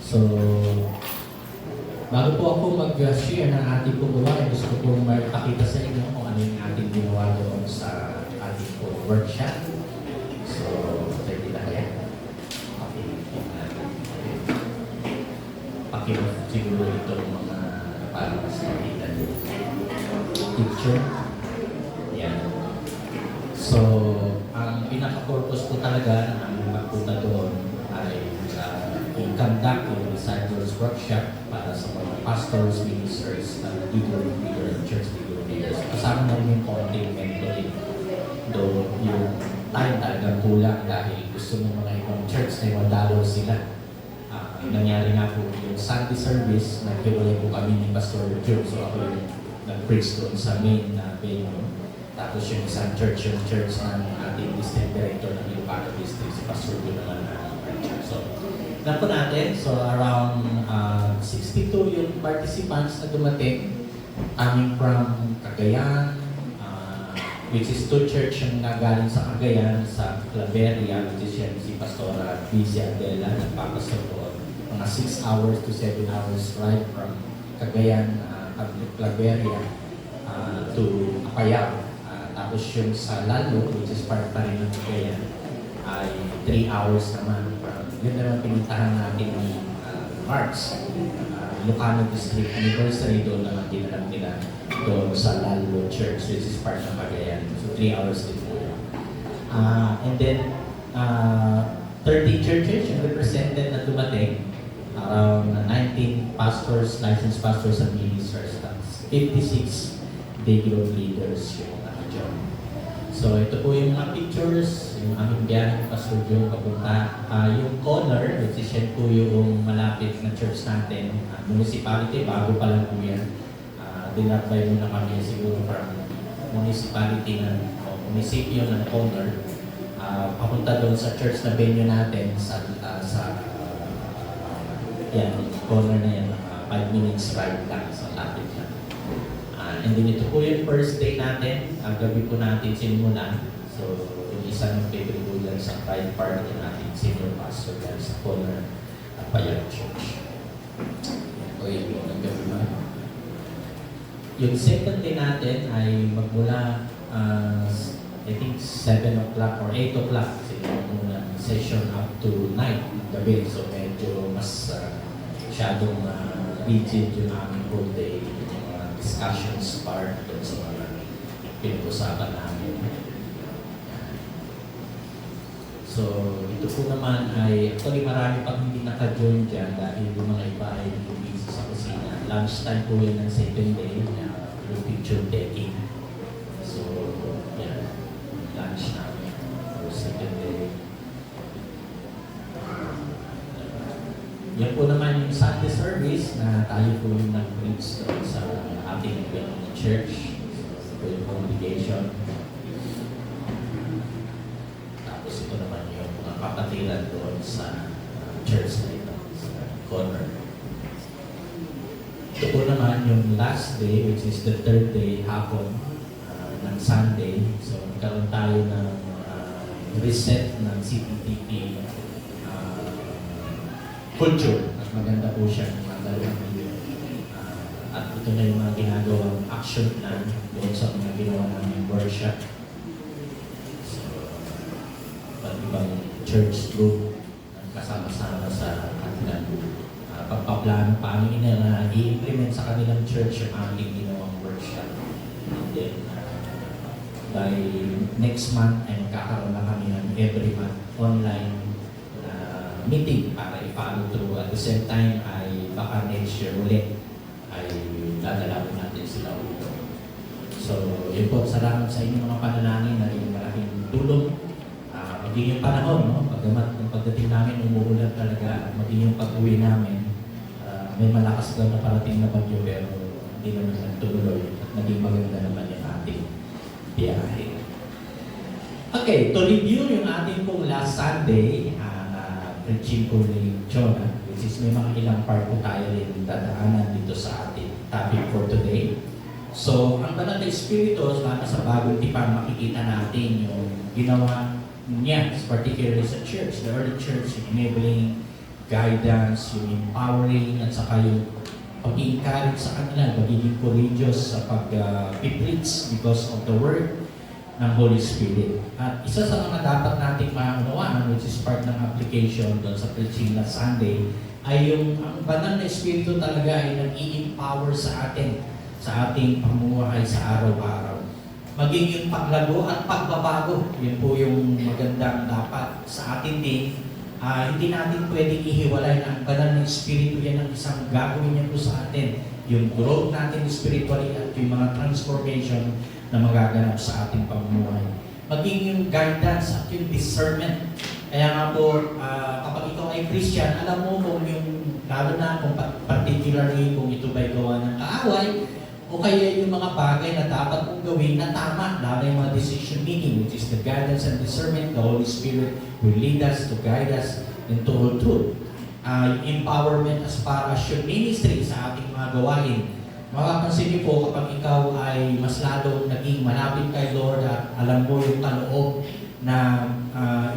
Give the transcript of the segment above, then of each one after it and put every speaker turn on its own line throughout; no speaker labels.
So, bago po ako mag-share ng ating paggawa, gusto ko pong magpakita sa inyo kung ano yung ating ginawa doon sa ating workshop. So, ready na kaya? Pakita siguro itong mga parang mas makita nyo. Picture. Yan. So, ang pinaka-purpose ko talaga ng magpunta doon ay i-conduct yung disciples workshop para sa mga pastors, ministers, leader, church leaders. Kasama na rin yung konting mentoring. Though yung time talagang kulang dahil gusto ng mga ibang church na madalaw sila. Nangyari nga po yung Sunday service, nagkiwalay po kami ni Pastor Joe. So ako yung nag-preach doon sa main na venue. Tapos yung isang church, yung church ng ating district director ng Ilocano District, si Pastor Joe naman na so, na po natin, so around 62 yung participants na dumating coming from Cagayan, which is two church yung nagaling sa Cagayan, sa Claveria, which is yan si Pastora Vizia Adela, nagpapasok doon. Mga 6 hours to 7 hours ride from Cagayan, Claveria to Apayao. Tapos yung sa Lalo, which is part pa rin ng Cagayan, ay 3 hours naman. Yun naman pinuntahan natin ni March. Ilocano District Anniversary doon naman dinarap nila doon sa Lalo Church, which is part ng Cagayan. So 3 hours din po yun. And then, 30 churches yung represented na dumating. Around 19 pastors, licensed pastors and ministers. 56 day group leaders yung naka-join. So ito po yung mga pictures, yung aming biyahe Pastor Joe papunta. Yung corner, which is yan po yung malapit na church natin, municipality, bago pa lang po yan. Dinarbay muna kami siguro from municipality ng munisipyo ng corner. Papunta doon sa church na venue natin sa yan, corner na yan, 5 minutes ride lang sa lapit lang. And then ito po yung first day natin, ang gabi po natin sinimulan. So, yung isa ng favorite po dyan sa pride party natin, senior pastor dyan sa corner at Payag Church. Yan po yung unang gabi na. Yung second day natin ay magmula, I think 7 o'clock or 8 o'clock siguro muna session up to 9 ng gabi. So, medyo mas masyadong rigid yung aming whole day. Discussions part doon sa mga pinag-usapan namin. So, ito po naman ay, actually marami pang hindi naka-join dyan dahil yung mga iba ay busy sa kusina. Lunchtime po yun ng second day, yung picture taking. So, yan, lunch namin for second day. Yan po naman yung Sunday service na tayo po yung nag-preach doon sa ating church. So, ito yung congregation. Tapos ito naman yung mga kapatiran doon sa church na ito, sa corner. Ito po naman yung last day, which is the third day, hapon ng Sunday. So, nagkaroon tayo ng reset ng CPTP culture. At maganda po siya ng mga dalawang video. At ito na yung mga ginagawang action plan doon sa mga ginawa namin workshop. So, ibang church group kasama-sama sa kanilang pagpaplano paano nila i-implement sa kanilang church yung aming ginawang workshop. And then, by next month ay magkakaroon na kami ng every month online meeting para i-follow through. At the same time ay baka next year ulit ay dadalawin natin sila ulit. So, yun po, salamat sa inyong mga panalangin na yung malaking tulong. Maging yung panahon, no? Pagdamat ng pagdating namin, umuulan talaga at maging yung pag-uwi namin, may malakas daw na parating na bagyo pero hindi naman nagtuloy at naging maganda naman yung ating biyahe. Okay, to review yung ating pong last Sunday, preaching ko ni Jonah, which is may mga ilang part po tayo rin dadaanan dito sa ating topic for today. So, ang banal na Espiritu, lalo sa bagong tipan, makikita natin yung ginawa niya, particularly sa church, the early church, enabling guidance, yung empowering, at saka yung pag-encourage sa kanila, magiging courageous sa pag-preach because of the word ng Holy Spirit. At isa sa mga dapat nating maunawaan, which is part ng application doon sa preaching na Sunday, ay yung ang banal na Espiritu talaga ay nag-i-empower sa atin, sa ating pamumuhay sa araw-araw. Maging yung paglago at pagbabago, yun po yung magandang dapat sa atin din. Hindi natin pwedeng ihiwalay na ang banal na Espiritu yan ang isang gagawin niya po sa atin. Yung growth natin spiritually at yung mga transformation na magaganap sa ating pamumuhay. Maging yung guidance at yung discernment. Kaya nga po, kapag ikaw ay Christian, alam mo kung yung, lalo na kung particularly kung ito ba'y gawa ng kaaway, o kaya yung mga bagay na dapat mong gawin na tama, lalo yung mga decision making, which is the guidance and discernment. The Holy Spirit will lead us to guide us into all truth. Empowerment as far as your ministry sa ating mga gawain. Makapansin niyo po kapag ikaw ay mas lalong naging malapit kay Lord at alam mo yung kaloob na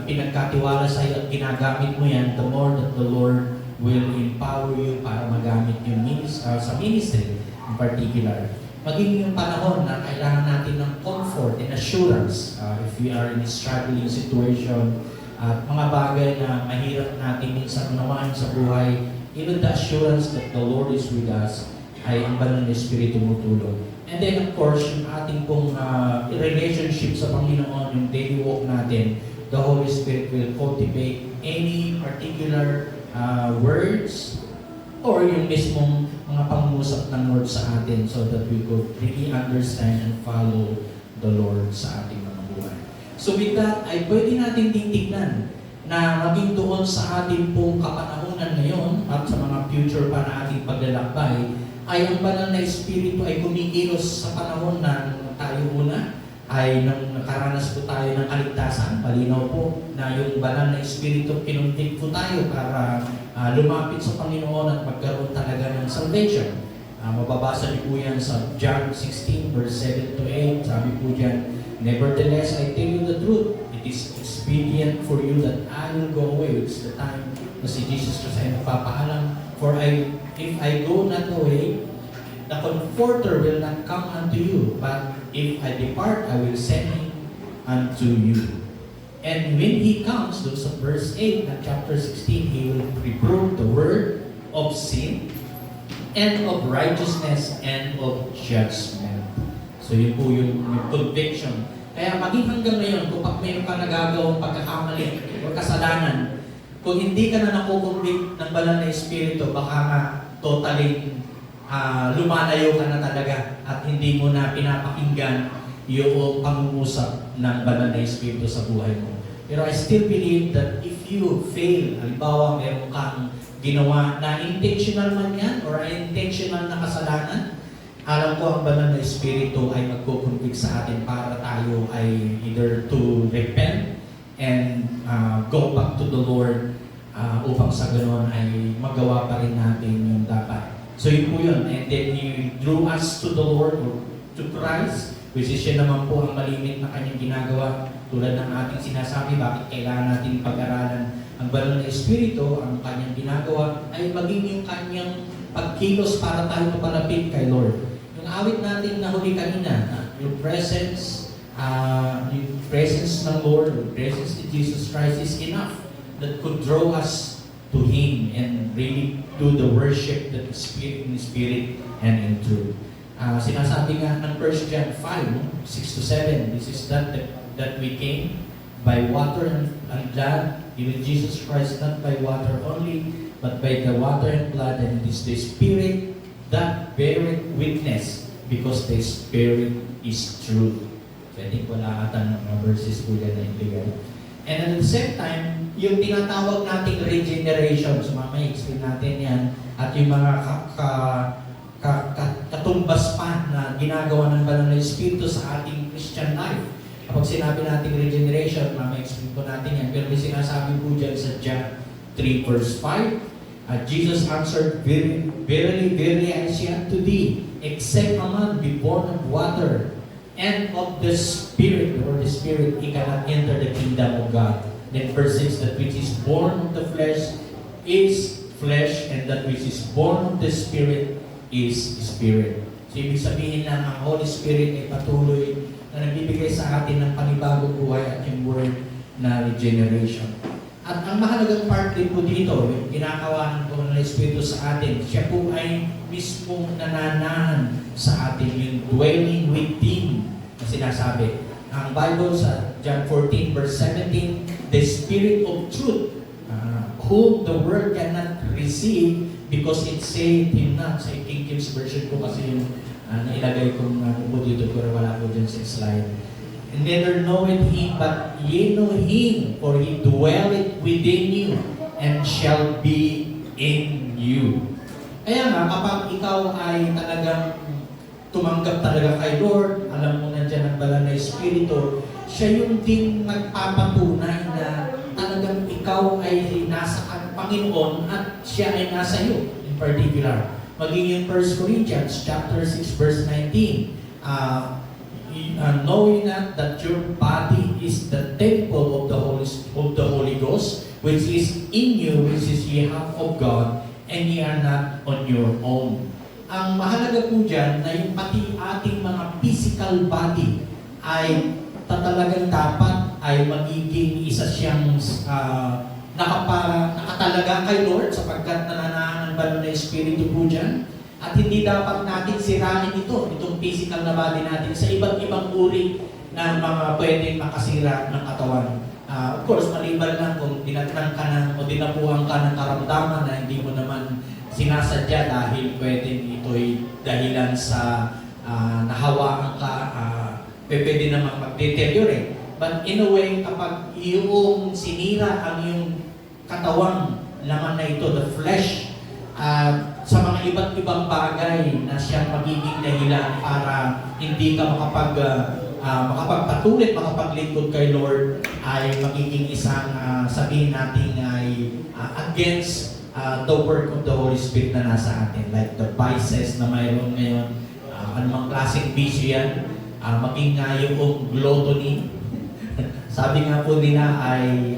ipinagkatiwala sa iyo at ginagamit mo yan, the more that the Lord will empower you para magamit yung sa ministry in particular. Maging yung panahon na kailangan natin ng comfort and assurance if we are in a struggling situation at mga bagay na mahirap natin minsan unawaan sa buhay, even the assurance that the Lord is with us ay ang banal na Espiritu tumutulong. And then of course, yung ating pong relationship sa Panginoon, yung daily walk natin, the Holy Spirit will cultivate any particular words or yung mismong mga pangungusap ng Lord sa atin so that we could really understand and follow the Lord sa ating mga buhay. So with that, ay pwede natin titignan na maging doon sa ating pong kapanahunan ngayon at sa mga future pa na ating paglalakbay, ay ang banal na Espiritu ay kumikilos sa panahon na tayo una ay nang nakaranas po tayo ng kaligtasan. Palinaw po na yung banal na Espiritu kinuntik po tayo para lumapit sa Panginoon at magkaroon talaga ng salvation. Mababasa niyo po yan sa John 16 verse 7 to 8. Sabi po dyan, "Nevertheless, I tell you the truth. It is expedient for you that I will go away." It's the time na si Jesus Christ ay nagpapaalam, "For if I go not away, the Comforter will not come unto you. But if I depart, I will send him unto you." And when he comes, doon sa verse 8 ng chapter 16, he will reprove the word of sin and of righteousness and of judgment. So yun po yung conviction. Kaya maging hanggang ngayon, kung mayroon ka nagagawang pagkakamali o kasalanan, kung hindi ka na nakukonvict ng banal na Espiritu, baka nga totally lumalayo ka na talaga at hindi mo na pinapakinggan yung pangungusap ng banal na Espiritu sa buhay mo. Pero I still believe that if you fail, halimbawa meron kang ginawa na intentional man yan or intentional na kasalanan, alam ko ang banal na Espiritu ay magkukonvict sa atin para tayo ay either to repent and go back to the Lord upang sa ganoon ay magawa pa rin natin yung dapat. So yun po yun. And then He drew us to the Lord or to Christ, which is siya naman po ang malimit na kanyang ginagawa. Tulad ng ating sinasabi, bakit kailangan natin pag-aralan ang banal na Espiritu, ang kanyang ginagawa, ay maging yung kanyang pagkilos para tayo mapalapit kay Lord. Yung awit natin na huli kanina, yung presence ng Lord, yung presence ni Jesus Christ is enough that could draw us to Him and really do the worship that is in spirit and in truth. Sinasabi nga ng 1 John 5, 6 to 7, this is that we came by water and blood, even Jesus Christ, not by water only, but by the water and blood, and it is the Spirit that beareth witness, because the Spirit is truth. So I think wala ata ng mga verses po yan na ibigay. And at the same time, yung tinatawag nating regeneration, so mamaya explain natin yan, at yung mga katumbas pa na ginagawa ng banal na Espiritu sa ating Christian life. Kapag sinabi natin regeneration, ma-explain po natin yan. Pero may sinasabi po dyan sa John 3 verse 5, Jesus answered, "Verily, verily, I say unto thee, except a man be born of water and of the Spirit," or the Spirit, he cannot enter the kingdom of God. Then verse 6, "That which is born of the flesh is flesh, and that which is born of the Spirit is Spirit. So, ibig sabihin lang, ang Holy Spirit ay patuloy na nagbibigay sa atin ng panibagong buhay at yung word na regeneration. At ang mahalagang part din po dito, yung ginakawanan po ng Espiritu sa atin, siya po ay mismong nananahan sa atin, yung dwelling within na sinasabi. Ang Bible sa John 14 verse 17, the Spirit of truth, whom the world cannot receive because it saved him not. Sa King James Version po kasi yung nailagay kong po dito, pero wala po dyan sa slide. Neither knoweth him, but ye know him, for he dwelleth within you, and shall be in you. Kaya nga, kapag ikaw ay talagang tumanggap talaga kay Lord, alam mo nandiyan ang banal na Espiritu, siya yung din magpapatunay na talagang ikaw ay nasa Panginoon at siya ay nasa iyo, in particular. Maging yung 1 Corinthians chapter 6 verse 19, knowing not that your body is the temple of the Holy Ghost, which is in you, which is ye have of God, and ye are not on your own. Ang mahalaga po dyan na yung pati ating mga physical body ay talagang dapat ay magiging isa siyang nakatalaga kay Lord sapagkat nananahan ng banal na Espiritu po dyan. At hindi dapat natin sirain itong physical na body natin sa iba't ibang uri ng mga pwedeng makasira ng katawan. Of course, maliban lang kung dinatnan ka o dinapuhan ka ng karamdaman na hindi mo naman sinasadya dahil pwedeng ito'y dahilan sa nahawaan ka, pwede namang mag-deteriorate. But in a way, kapag yung sinira ang yung katawang laman na ito, the flesh, sa mga iba't ibang bagay na siyang magiging dahilan para hindi ka makapagpatuloy, makapaglingkod kay Lord, ay magiging isang sabihin natin ay against the work of the Holy Spirit na nasa atin. Like the vices na mayroon ngayon, anumang klaseng bisyo yan, maging yung gluttony. Sabi nga po nila ay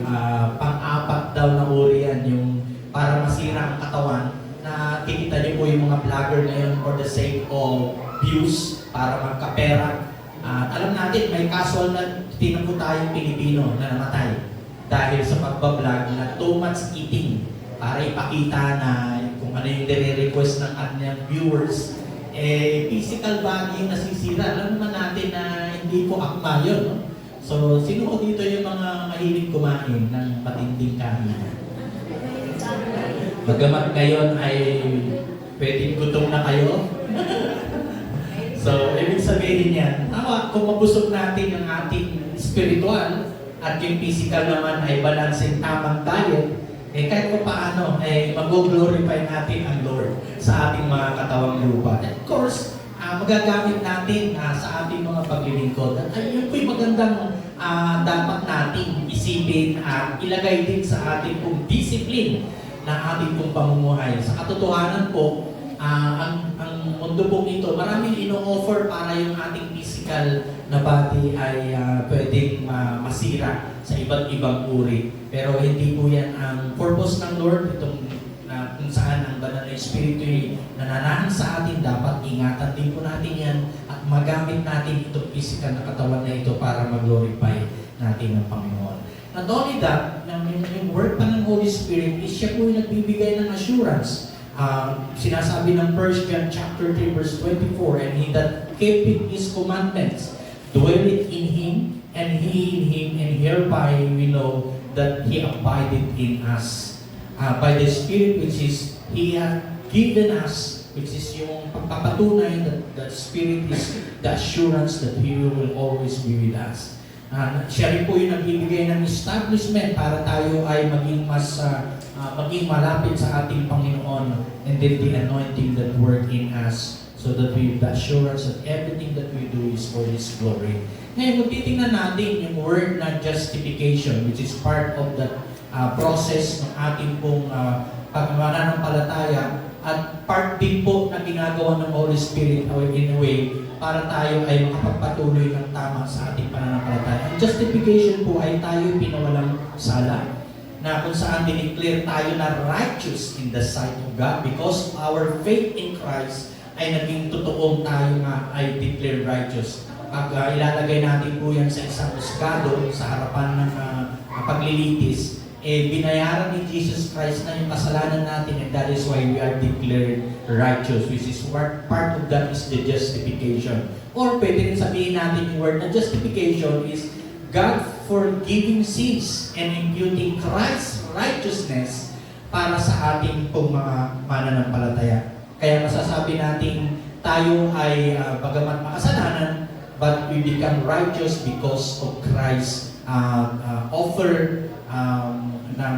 pang-apat daw na uri yan, yung para masira ang katawan. Na kikita niyo po yung mga vlogger ngayon for the sake of views, para magkapera. Alam natin, may casual na tinampo tayong Pilipino na namatay dahil sa pagbablog na too much eating para ipakita na kung ano yung dire-request ng kanyang viewers, physical body yung nasisira. Alam naman natin na hindi po akma yun, no? So, sino ko dito yung mga mahilig kumain ng matinding kain? Bagamat ngayon ay pwedeng gutom na kayo. So, ibig sabihin yan, kung mabusog natin ang ating spiritual at yung physical naman ay balancing tamang diet, kahit pa paano, mag-glorify natin ang Lord sa ating mga katawang lupa. And of course, magagamit natin sa ating mga paglilingkod. At yun po'y magandang dapat natin isipin at ilagay din sa ating pong discipline ng ating pong pamumuhay. Sa katotohanan po, ang mundo pong ito, maraming ino-offer para yung ating physical na body ay pwedeng masira sa iba't ibang uri. Pero hindi po yan ang purpose ng Lord, itong kung saan ang banal na Espiritu ay nananahan sa atin. Dapat ingatan din po natin yan at magamit natin itong physical na katawan na ito para mag-glorify natin ang Panginoon. Not only that, yung work pa ng Holy Spirit is siya po yung nagbibigay ng assurance. Sinasabi ng 1 John chapter 3 verse 24, and he that keepeth his commandments dwelleth in him, and he in him, and hereby we know that he abideth in us. By the Spirit which is he hath given us, which is yung pagpapatunay that the Spirit is the assurance that he will always be with us. Siya rin po yung nagbibigay ng establishment para tayo ay maging maging malapit sa ating Panginoon, and then the anointing that work in us so that we have the assurance that everything that we do is for His glory. Ngayon, kung titingnan natin yung word na justification, which is part of the process ng ating pong pananampalataya at part din po na ginagawa ng Holy Spirit in a way para tayo ay makapagpatuloy ng tama sa ating pananampalataya. Ang justification po ay tayo pinawalang sala. na kung saan dineclare tayo na righteous in the sight of God because our faith in Christ ay naging totoong tayo nga ay declared righteous. Pag ilalagay natin po yan sa isang husgado sa harapan ng paglilitis, binayaran ni Jesus Christ na yung kasalanan natin, and that is why we are declared righteous, which is part of that is the justification. Or pwede rin sabihin natin yung word na justification is God forgiving sins and imputing Christ's righteousness para sa ating pong mga mananampalataya. Kaya masasabi natin tayo ay bagamat makasalanan, but we become righteous because of Christ's offer ng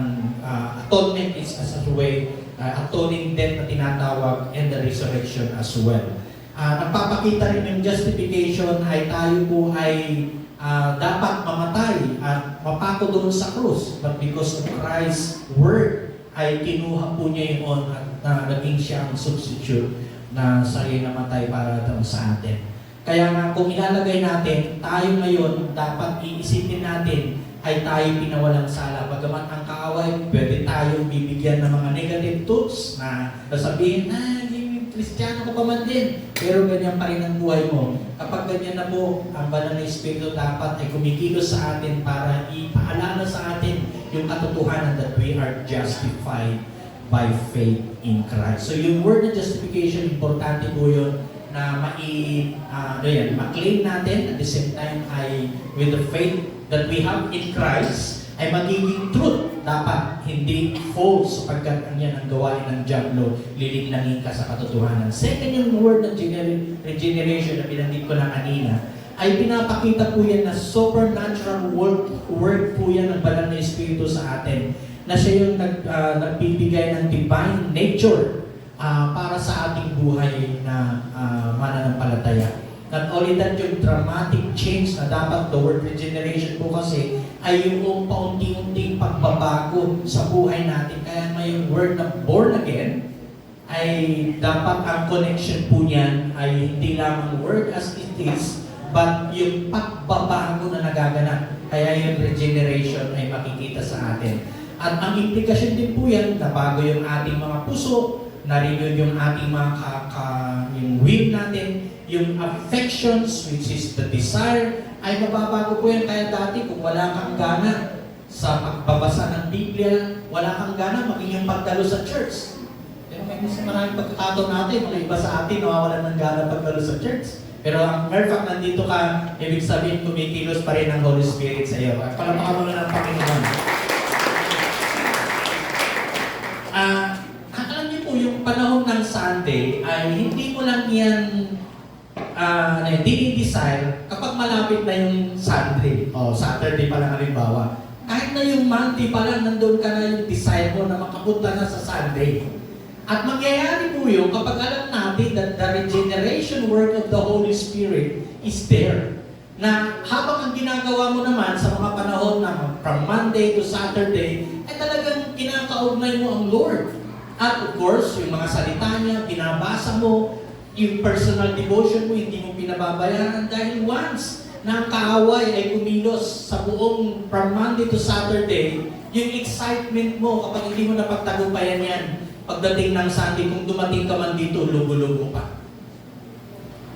atonement is as a way, atoning death na tinatawag, and the resurrection as well. Nagpapakita rin yung justification ay tayo po ay dapat mamatay at mapako doon sa krus, but because of Christ's word ay kinuha po niya yun at naging siya ang substitute na sa'yo namatay para sa atin. Kaya nga kung ilalagay natin, tayo ngayon dapat iisipin natin ay tayo pinawalang sala. Bagamat ang kaaway, pwede tayong bibigyan ng mga negative thoughts na sasabihin, Kristiyano ko pa man din. Pero ganyan pa rin ang buhay mo. Kapag ganyan na po, ang banal na Espiritu dapat ay kumikilos sa atin para ipaalala sa atin yung katotohanan that we are justified by faith in Christ. So yung word na justification, importante po yun na ma-claim natin at the same time ay with the faith that we have in Christ ay magiging truth. Dapat hindi false sapagkat ang yan ang gawain ng diablo, lilinangin ka sa katotohanan. Second, yung word ng regeneration na binanggit ko na kanina, ay pinapakita po yan na supernatural work po yan ng banal na Espiritu sa atin, na siya yung nagbibigay ng divine nature para sa ating buhay na mananampalataya. Not only that, yung dramatic change na dapat the word regeneration po kasi ay yung paunti-unting pagbabago sa buhay natin. Kaya may word na born again ay dapat ang connection po niyan ay hindi lamang word as it is, but yung pagbabago na nagaganap. Kaya yung regeneration ay makikita sa atin. At ang implikasyon din po yan, nabago yung ating mga puso, na-renew yung ating mga yung will natin, yung affections, which is the desire, ay mababago po yan. Kaya dati, kung wala kang gana sa pagbabasa ng Biblia, wala kang gana maging yung pagdalo sa church. Pero may maraming pagkakataon natin, mga iba sa atin, nawawalan ng gana pagdalo sa church. Pero ang mere fact nandito ka, ibig sabihin kumikilos pa rin ang Holy Spirit sa iyo. Palamakan mo na ng Panginoon. Alam niyo po, yung panahon ng Sunday ay hindi mo lang yan dinidesire kapag malapit na yung Sunday o Saturday pa lang halimbawa. Kahit na yung Monday pa lang, nandun ka na yung desire mo na makapunta na sa Sunday. At mangyayari po yun kapag alam natin that the regeneration work of the Holy Spirit is there. Na habang ang ginagawa mo naman sa mga panahon na from Monday to Saturday, ay talagang kinakaugnay mo ang Lord. At of course, yung mga salita niya, binabasa mo, yung personal devotion mo, hindi mo pinababayaran dahil once na ang kaaway ay kumilos sa buong from Monday to Saturday, yung excitement mo kapag hindi mo napagtagumpayan yan, pagdating ng Sunday, kung dumating ka man dito, lugo-lugo pa.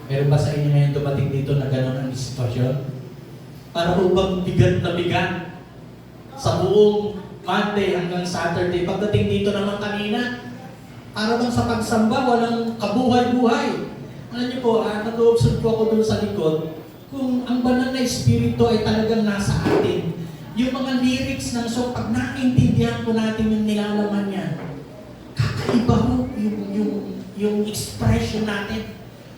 Meron ba sa inyo ngayon dumating dito na gano'n ang sitwasyon? Para bang bigat na bigat sa buong Monday hanggang Saturday. Pagdating dito naman kanina, para bang sa pagsamba, walang kabuhay-buhay. Alam niyo po, nag-observe po ako doon sa likod, kung ang banal na Espiritu ay talagang nasa atin. Yung mga lyrics ng song, pag nakaintindihan po natin yung nilalaman niya, kakaiba ho yung expression natin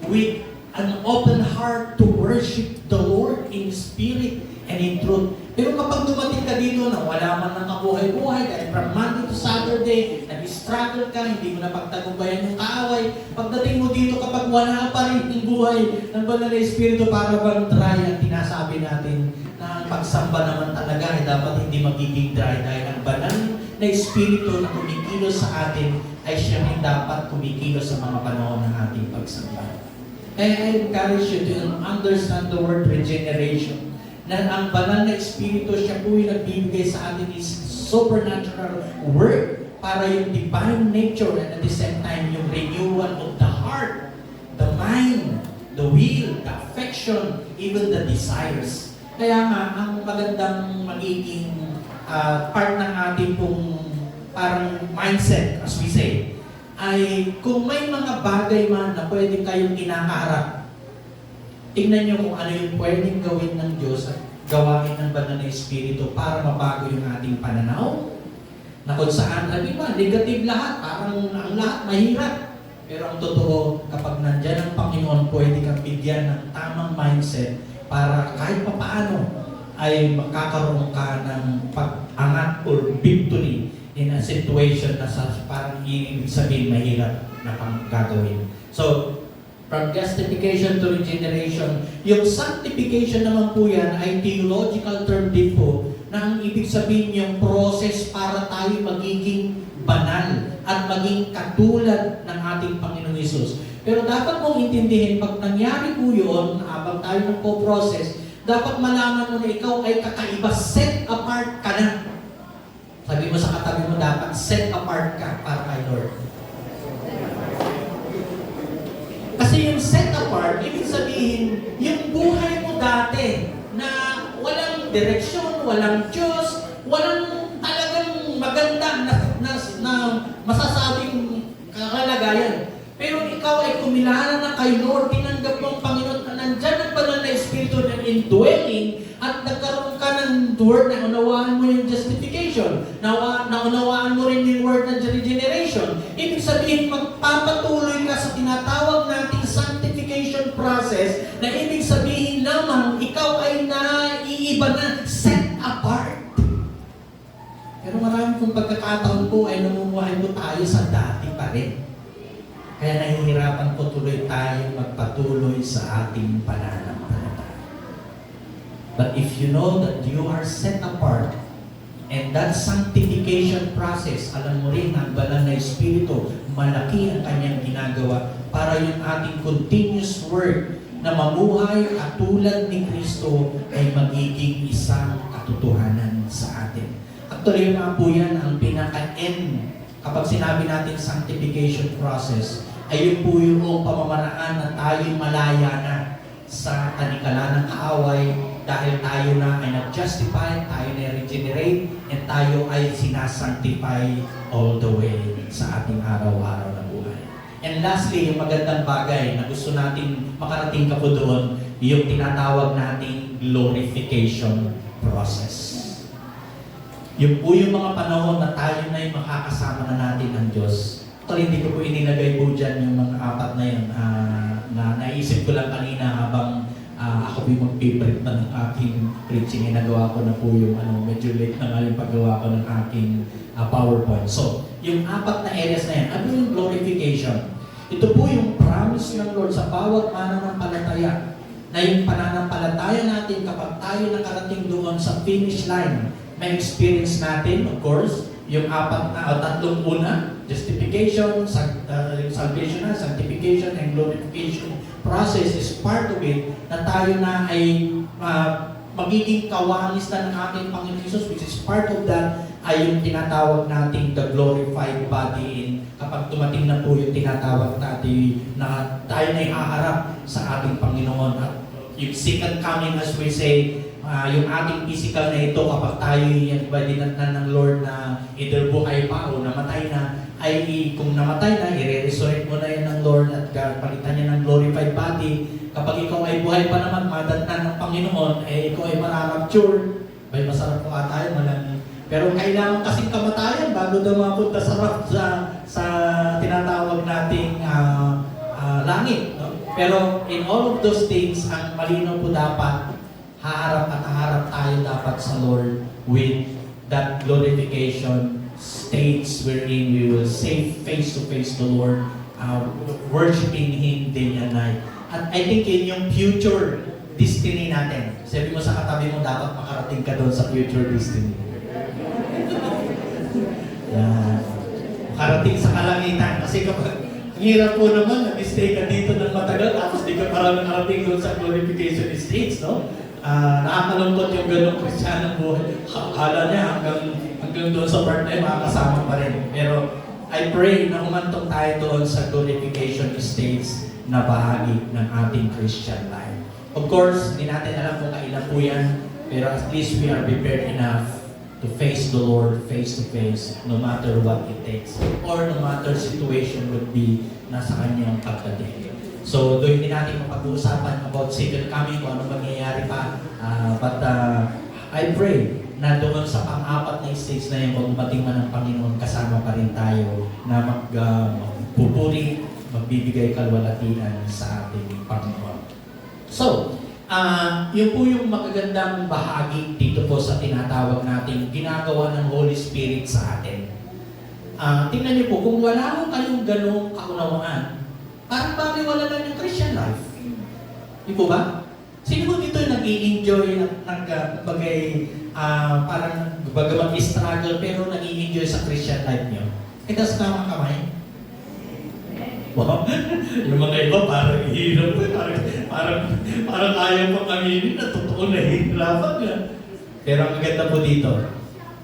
with an open heart to worship the Lord in spirit and in truth. Pero kapag dumating ka dito na wala man ng kabuhay-buhay, dahil from Monday to Saturday, nag-struggle ka, hindi mo na pagtagumpayan yung kaaway, pagdating mo dito kapag wala pa rin yung buhay ng banal na Espiritu, para bang dry ang tinasabi natin na ang pagsamba naman talaga ay dapat hindi magiging dry dahil ang banal na Espiritu na kumikilos sa atin ay siya rin dapat kumikilos sa mga panahon ng ating pagsamba. Kaya I encourage you to understand the word regeneration. Na ang banal na Espiritu, siya po yung nagbibigay sa atin is supernatural work para yung divine nature and at the same time yung renewal of the heart, the mind, the will, the affection, even the desires. Kaya nga, ang magandang magiging part ng ating pong parang mindset, as we say, ay kung may mga bagay man na pwede kayong kinakaharap, tingnan nyo kung ano yung pwedeng gawin ng Diyos at gawain ng banal na Espiritu para mabago yung ating pananaw. Na kung saan, sabi ba, negative lahat, parang ang lahat mahirap. Pero ang totoo, kapag nandyan ang Panginoon, pwede kang bigyan ng tamang mindset para kahit papaano ay makakaroon ka ng pag-angat or victory in a situation na parang ibig sabihin mahirap na pang gagawin. So, from justification to regeneration, yung sanctification naman po yan ay theological term din po na ang ibig sabihin yung process para tayo magiging banal at maging katulad ng ating Panginoong Hesus. Pero dapat mong intindihin, pag nangyari po yun, habang tayo nagpo-process, dapat malaman mo na ikaw ay kakaiba, set apart ka na. Sabi mo sa katabi mo, dapat set apart ka para kay Lord. Kasi yung set apart, ibig sabihin, yung buhay mo dati na walang direksyon, walang Diyos, walang talagang maganda na masasabing kalagayan. Pero ikaw ay kumilala na kay Lord, tinanggap mo ang Panginoon na nandyan ang banal na Espiritu ng indwelling at nagkaroon ka ng word na unawaan mo yung justification, naunawaan mo rin yung word ng regeneration. Ibig sabihin, magpapatuloy ka sa tinatawag nating sanctification process na ibig sabihin lamang ikaw ay naiiba na, set apart. Pero maraming kong pagkakataon po ay namumuhay po tayo sa dati pa rin. Kaya nahihirapan po tuloy tayo magpatuloy sa ating pananampalataya. But if you know that you are set apart, and that sanctification process, alam mo rin, ang banal na Espiritu, malaki ang kanyang ginagawa para yung ating continuous work na mamuhay katulad ni Kristo ay magiging isang katotohanan sa atin. Actually, nga po yan ang pinaka-end kapag sinabi natin sanctification process, ay yun po yung pamamaraan na tayo malaya na sa tanikala ng kaaway dahil tayo na ay nag-justify, tayo na regenerate, and tayo ay sinasanctify all the way sa ating araw-araw na buhay. And lastly, yung magandang bagay na gusto natin makarating ka po doon, yung tinatawag nating glorification process. Yung po yung mga panahon na tayo na ay makakasama na natin ang Diyos. Actually, hindi ko po inilagay po dyan yung mga apat na yun na naisip ko lang kanina habang ako po yung mag-favorite ng aking preaching. Nagawa ko na po yung medyo late na nga yung paggawa ko ng aking PowerPoint. So, yung apat na areas na yan, ano yung glorification? Ito po yung promise ng Lord sa bawat mananampalataya na yung pananampalataya natin kapag tayo nakarating doon sa finish line, may experience natin, of course, yung apat na o tatlong una, justification, salvation na, sanctification, and glorification process is part of it na tayo na ay magiging kawanis na ng ating Panginoon Hesus, which is part of that ay yung tinatawag nating the glorified body in kapag tumating na po yung tinatawag natin na tayo na ihaharap sa ating Panginoon at yung second coming, as we say, yung ating physical na ito kapag tayo yan ba dinatnan ng Lord na either buhay pa o namatay na, ay kung namatay na, i-resurrect mo na yan ng Lord at palitan niya ng glorified body. Kapag ikaw ay buhay pa naman, madatnan ng Panginoon, ikaw ay mararapture. May masarap po tayo, malami. Pero kailangan kasing kamatayan bago daw mapunta sa tinatawag nating langit. No? Pero in all of those things, ang malinaw po dapat, haharap tayo dapat sa Lord with that glorification states wherein we will say face to face the Lord, worshiping Him day and night. At I think yun yung future destiny natin. Sabi mo sa katabi mo, dapat makarating ka doon sa future destiny. Makarating sa kalangitan. Kasi kapag ang hirap po naman, nag-stay ka dito ng matagal, tapos di ka parang nakarating doon sa glorification states, no? Nakakalungkot yung ganong Kristiyanong buhay. Akala niya hanggang hanggang doon sa part na yun, makakasama pa rin. Pero I pray na humantong tayo doon sa glorification stage na bahagi ng ating Christian life. Of course, hindi natin alam kung kailan po yan, pero at least we are prepared enough to face the Lord face to face, no matter what it takes, or no matter situation would be nasa kanyang pagdating. So, doon din natin mapag-uusapan about second coming, kung ano mangyayari pa. But I pray na doon sa pang-apat na stage na yun, kung dumating man ang Panginoon, kasama pa rin tayo na magpupuri, magbibigay kalwalatian sa ating Panginoon. So, yun po yung magagandang bahagi dito po sa tinatawag natin ginagawa ng Holy Spirit sa atin. Tingnan niyo po, kung wala mo kayong ganong kaunawaan, parang wala lang yung Christian life. Di po ba? Sino mo dito yung nag-i-enjoy at parang bagamat struggle pero nag-i-enjoy sa Christian life niyo? Itas tama kamay. Wow. Yung mga iba parang hirap. Parang ayaw pa kaminin na totoo na hirapan nga. Pero ang maganda po dito,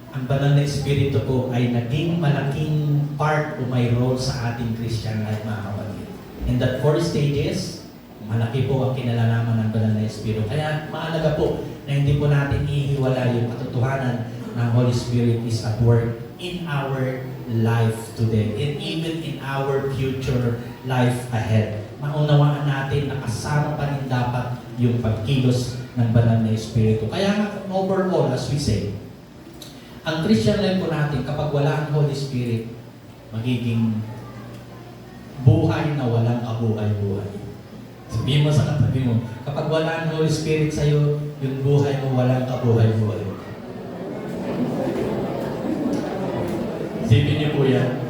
ang banal na Espiritu po ay naging malaking part o may role sa ating Christian life, mga kapatid. In that 4 stages, malaki po ang kinalalaman ng banal na Espiritu. Kaya mahalaga po na hindi po natin ihiwala yung katotohanan na Holy Spirit is at work in our life today and even in our future life ahead. Maunawaan natin na kasama pa rin dapat yung pagkilos ng banal na Espiritu. Kaya overall, as we say, ang Christian life po natin, kapag wala ang Holy Spirit, magiging buhay na walang kabuhay-buhay. Sabihin mo sa katabi mo, kapag wala ang Holy Spirit sa'yo, yung buhay mo walang kabuhay-buhay. Isipin niyo po yan.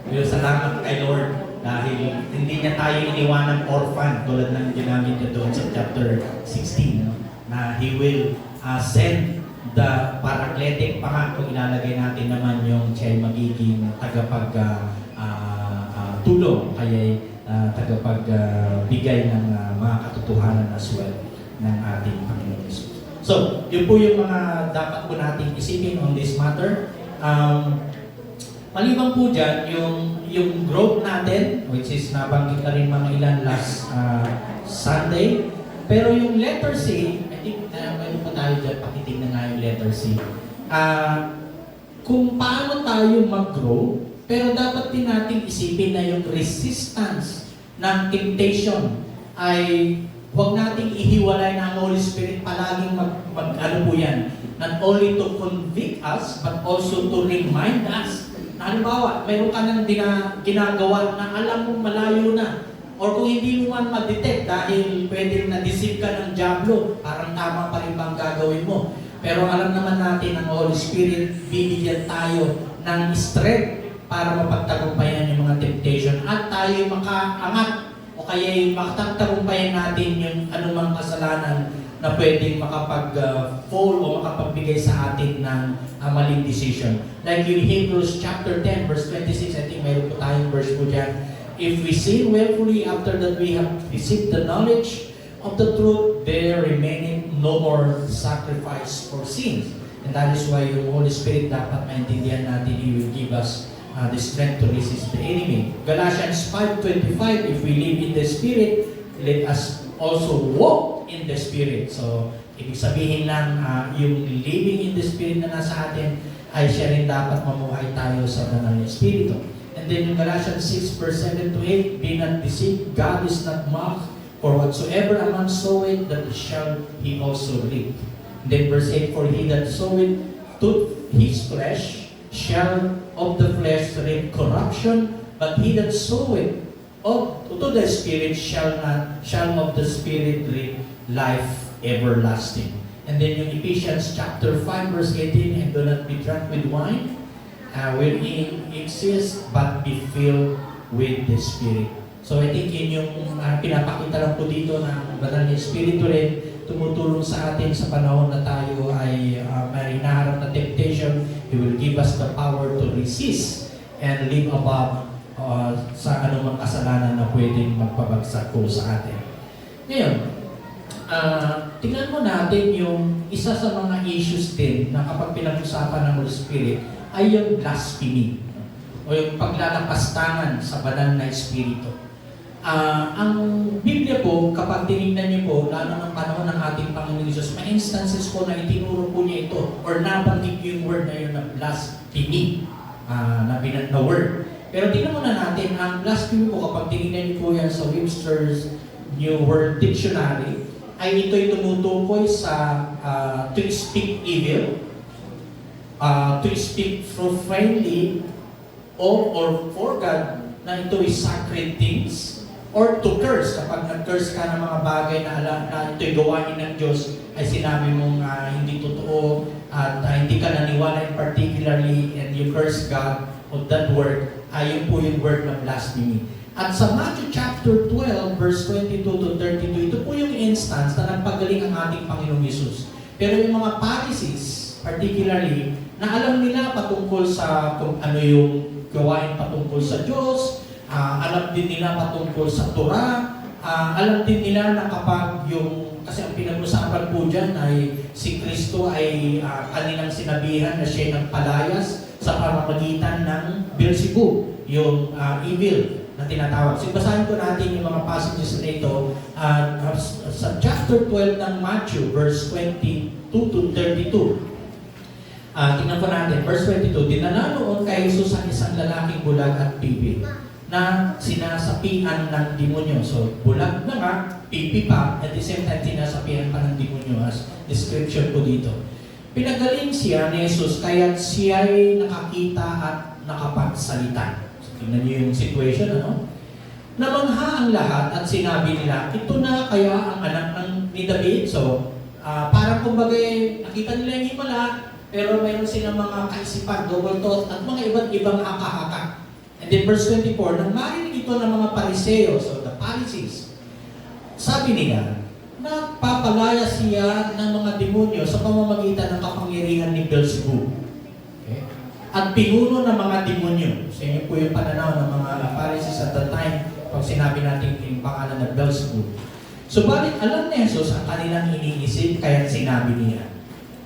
Pero salamat kay Lord dahil hindi niya tayo iniwanang orphan tulad ng ginamit niya doon sa chapter 16, no? Na He will send the Paracletic pa nga kung ilalagay natin naman yung siya magiging tulong kaya tagapagbigay ng mga katotohanan as well ng ating Panginoon Jesus. So, yun po yung mga dapat po nating isipin on this matter. Maliban po dyan, yung growth natin, which is nabanggit na rin mga ilan last Sunday. Pero yung letter C, I think mayroon pa tayo dyan, pakitignan nga yung letter C. Kung paano tayo mag-grow, pero dapat din natin isipin na yung resistance ng temptation ay huwag nating ihiwalay ng Holy Spirit, palaging ano po yan, not only to convict us, but also to remind us. Halimbawa, mayroon ka nang ginagawa na alam mong malayo na, or kung hindi mo man ma-detect dahil pwedeng na-deceive ka ng diablo, parang tama pa rin bang gagawin mo. Pero alam naman natin ang Holy Spirit, bibigyan tayo ng strength para mapagtagumpayan yung mga temptation at tayo makaangat o kaya makatagumpayan natin yung anumang kasalanan na pwedeng makapag-fall o makapagbigay sa atin ng maling decision. Like in Hebrews chapter 10 verse 26, I think mayroon po tayong verse po dyan. If we sin willfully after that we have received the knowledge of the truth, there remaineth no more sacrifice for sins. And that is why yung Holy Spirit dapat maintindihan natin, He will give us the strength to resist the enemy. Galatians 5:25, if we live in the Spirit, let us also walk in the Spirit. So, ibig sabihin lang, yung living in the Spirit na nasa atin, ay siya rin dapat mamuhay tayo sa banal na Espiritu. And then yung Galatians 6 verse 7 to 8, be not deceived, God is not mocked, for whatsoever a man soweth, that shall he also reap. And then verse 8, for he that soweth to his flesh, shall of the flesh reap corruption, but he that soweth to the Spirit shall of the Spirit reap life everlasting. And then yung Ephesians chapter 5 verse 18, and do not be drunk with wine, wherein exist, but be filled with the Spirit. So I think yun yung pinapakita lang po dito ng banal na Espiritu rin, tumutulong sa atin sa panahon na tayo ay may hinaharap na temptation. He will give us the power to resist and live above sa anumang kasalanan na pwedeng magpabagsak po sa atin. Ngayon, tingnan mo natin yung isa sa mga issues din na kapag pinag-usapan ng Holy Spirit, ay yung blasphemy o yung paglalapastangan sa banal na espiritu. Ang Biblia po, kapag tinignan niyo po, lalo ng panahon ng ating Panginoon Jesus, may instances po na itinuro po niya ito or nabanggit yung word na yun na blasphemy, na word. Pero tingnan muna natin, ang blasphemy po, kapag tinignan niyo po yan sa Webster's New World Dictionary, ay ito'y tumutukoy sa to speak evil, to speak profanely or for God, na ito is sacred things, or to curse, kapag nag-curse ka ng mga bagay na ito'y gawain ng Diyos, ay sinabi mong hindi totoo, at hindi ka naniwala in particularly, and you curse God of that word, yun po yung word ng blasphemy. At sa Matthew chapter 12, verse 22 to 32, ito po yung instance na nagpagaling ang ating Panginoong Yesus. Pero yung mga Pharisees, particularly, na alam nila patungkol sa kung ano yung gawain patungkol sa Diyos, alam din nila patungkol sa Torah, alam din nila na kapag yung, kasi ang pinag-usapan po dyan ay si Kristo ay kanilang sinabihan na siya nagpalayas sa pamamagitan ng Beelzebub, yung evil na tinatawag. So, basahin ko natin yung mga passages na ito sa chapter 12 ng Matthew, verse 22 to 32. Tingnan po natin, verse 22, dinala noon kay Jesus ang isang lalaking bulag at pipi na sinasapian ng demonyo. So, bulag na nga, pipi pa, at the same time sinasapian pa ng demonyo as description po dito. Pinagaling siya ni Jesus, kaya siya'y nakakita at nakapagsalita. Tingnan niyo yung situation, ano? Namangha ang lahat at sinabi nila, ito na kaya ang anak ni David. So, parang kumbaga nakita nila yung himala, pero mayroon silang mga kaisipan, double thought, at mga iba't ibang haka-haka. And then verse 24, nang marinig ito ng mga Pariseo, so the Pharisees, sabi nila, nagpapalaya siya ng mga demonyo sa pamamagitan ng kapangyarihan ni Beelzebub. At pinuno ng mga demonyo. So yun po yung pananaw ng mga Pharisees at the time pag sinabi natin yung pangalan ng Beelzebub. Subalit alam ni Jesus ang kanilang iniisip, kaya sinabi niya,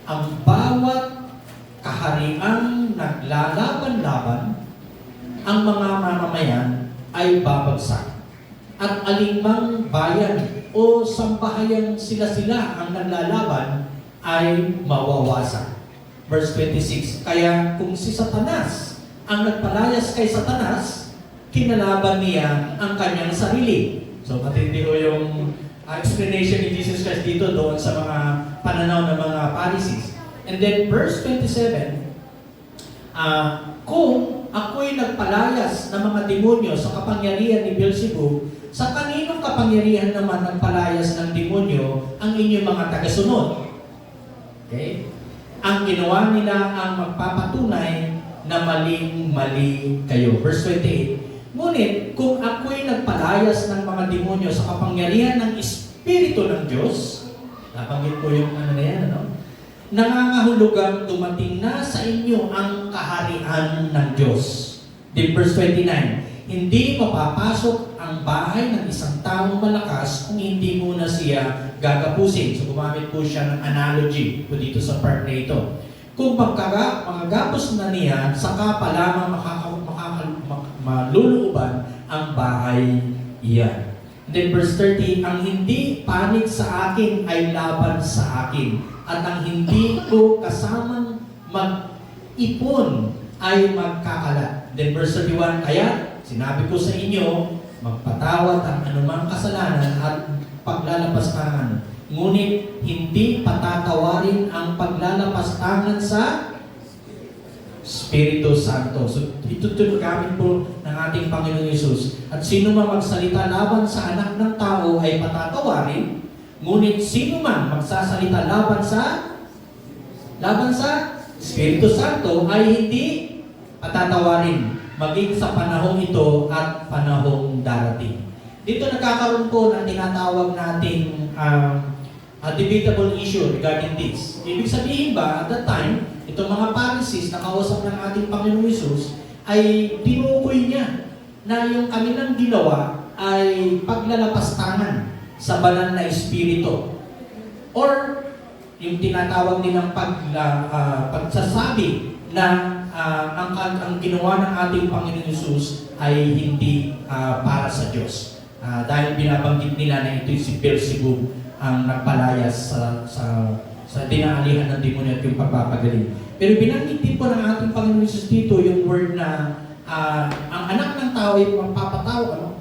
ang bawat kahariang naglalaban-laban, ang mga mamamayan ay babagsak. At alingmang bayan o sambahayan sila ang naglalaban ay mawawasak. Verse 26, kaya kung si Satanas ang nagpalayas kay Satanas, kinalaban niya ang kanyang sarili. So matindi ko yung explanation ni Jesus Christ dito doon sa mga pananaw ng mga Pharisees. And then verse 27, kung ako'y nagpalayas ng mga demonyo sa kapangyarihan ni Beelzebub, sa kaninong kapangyarihan naman nagpalayas ng demonyo ang inyong mga tagasunod? Okay? Ang ginawa nila ang magpapatunay na maling-mali kayo. Verse 28, ngunit kung ako'y nagpalayas ng mga demonyo sa kapangyarihan ng Espiritu ng Diyos, napanggit po yung ano na yan, ano? Nangangahulugang dumating na sa inyo ang kaharian ng Diyos. Then verse 29, hindi mapapasok ang bahay ng isang taong malakas kung hindi muna siya gagapusin. So gumamit po siya ng analogy po dito sa part na ito. Kung magagapos na niya, saka pa lamang maluluuban ang bahay iyan. Then verse 30, ang hindi panig sa akin ay laban sa akin, at ang hindi ko kasamang mag-ipon ay magkakalat. Then verse 31, kaya sinabi ko sa inyo, magpatawad ang anumang kasalanan at paglalapastangan. Ngunit hindi patatawarin ang paglalapastangan sa Espiritu Santo. So ito gamit po ng ating Panginoon Yesus. At sino man magsalita laban sa anak ng tao ay patatawarin. Ngunit sino man magsasalita laban sa Espiritu Santo ay hindi patatawarin, maging sa panahong ito at panahong darating. Dito nagkakaroon po ng tinatawag nating a debatable issue regarding this. Ibig sabihin ba, at that time, itong mga Pharisees na kausap ng ating Panginoon Yesus ay tinukoy niya na yung kanilang ginawa ay paglalapastangan sa banal na espiritu. Or yung tinatawag nilang pagsasabi na ang ginawa ng ating Panginoon Hesus ay hindi para sa Diyos. Dahil binabanggit nila na ito si Beelzebub ang nagpalayas sa dinaalihan ng demonyo at yung pagpapagaling. Pero binanggit din po ng ating Panginoon Hesus dito yung word na ang anak ng tao ay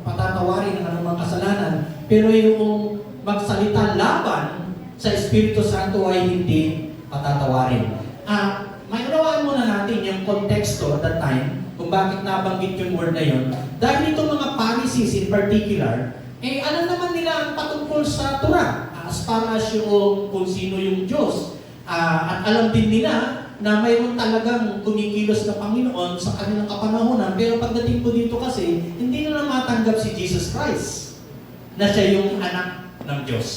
patatawarin ng anumang kasalanan, pero yung magsalita laban sa Espiritu Santo ay hindi patatawarin. May unawaan muna natin yung konteksto at that time, kung bakit nabanggit yung word na yun. Dahil itong mga Pharisees in particular, alam naman nila ang patungkol sa Torah, as far as yung kung sino yung Diyos. At alam din nila na mayroon talagang kumikilos na Panginoon sa kanilang kapanahonan, pero pagdating po dito kasi, hindi nila matanggap si Jesus Christ, na siya yung anak ng Diyos,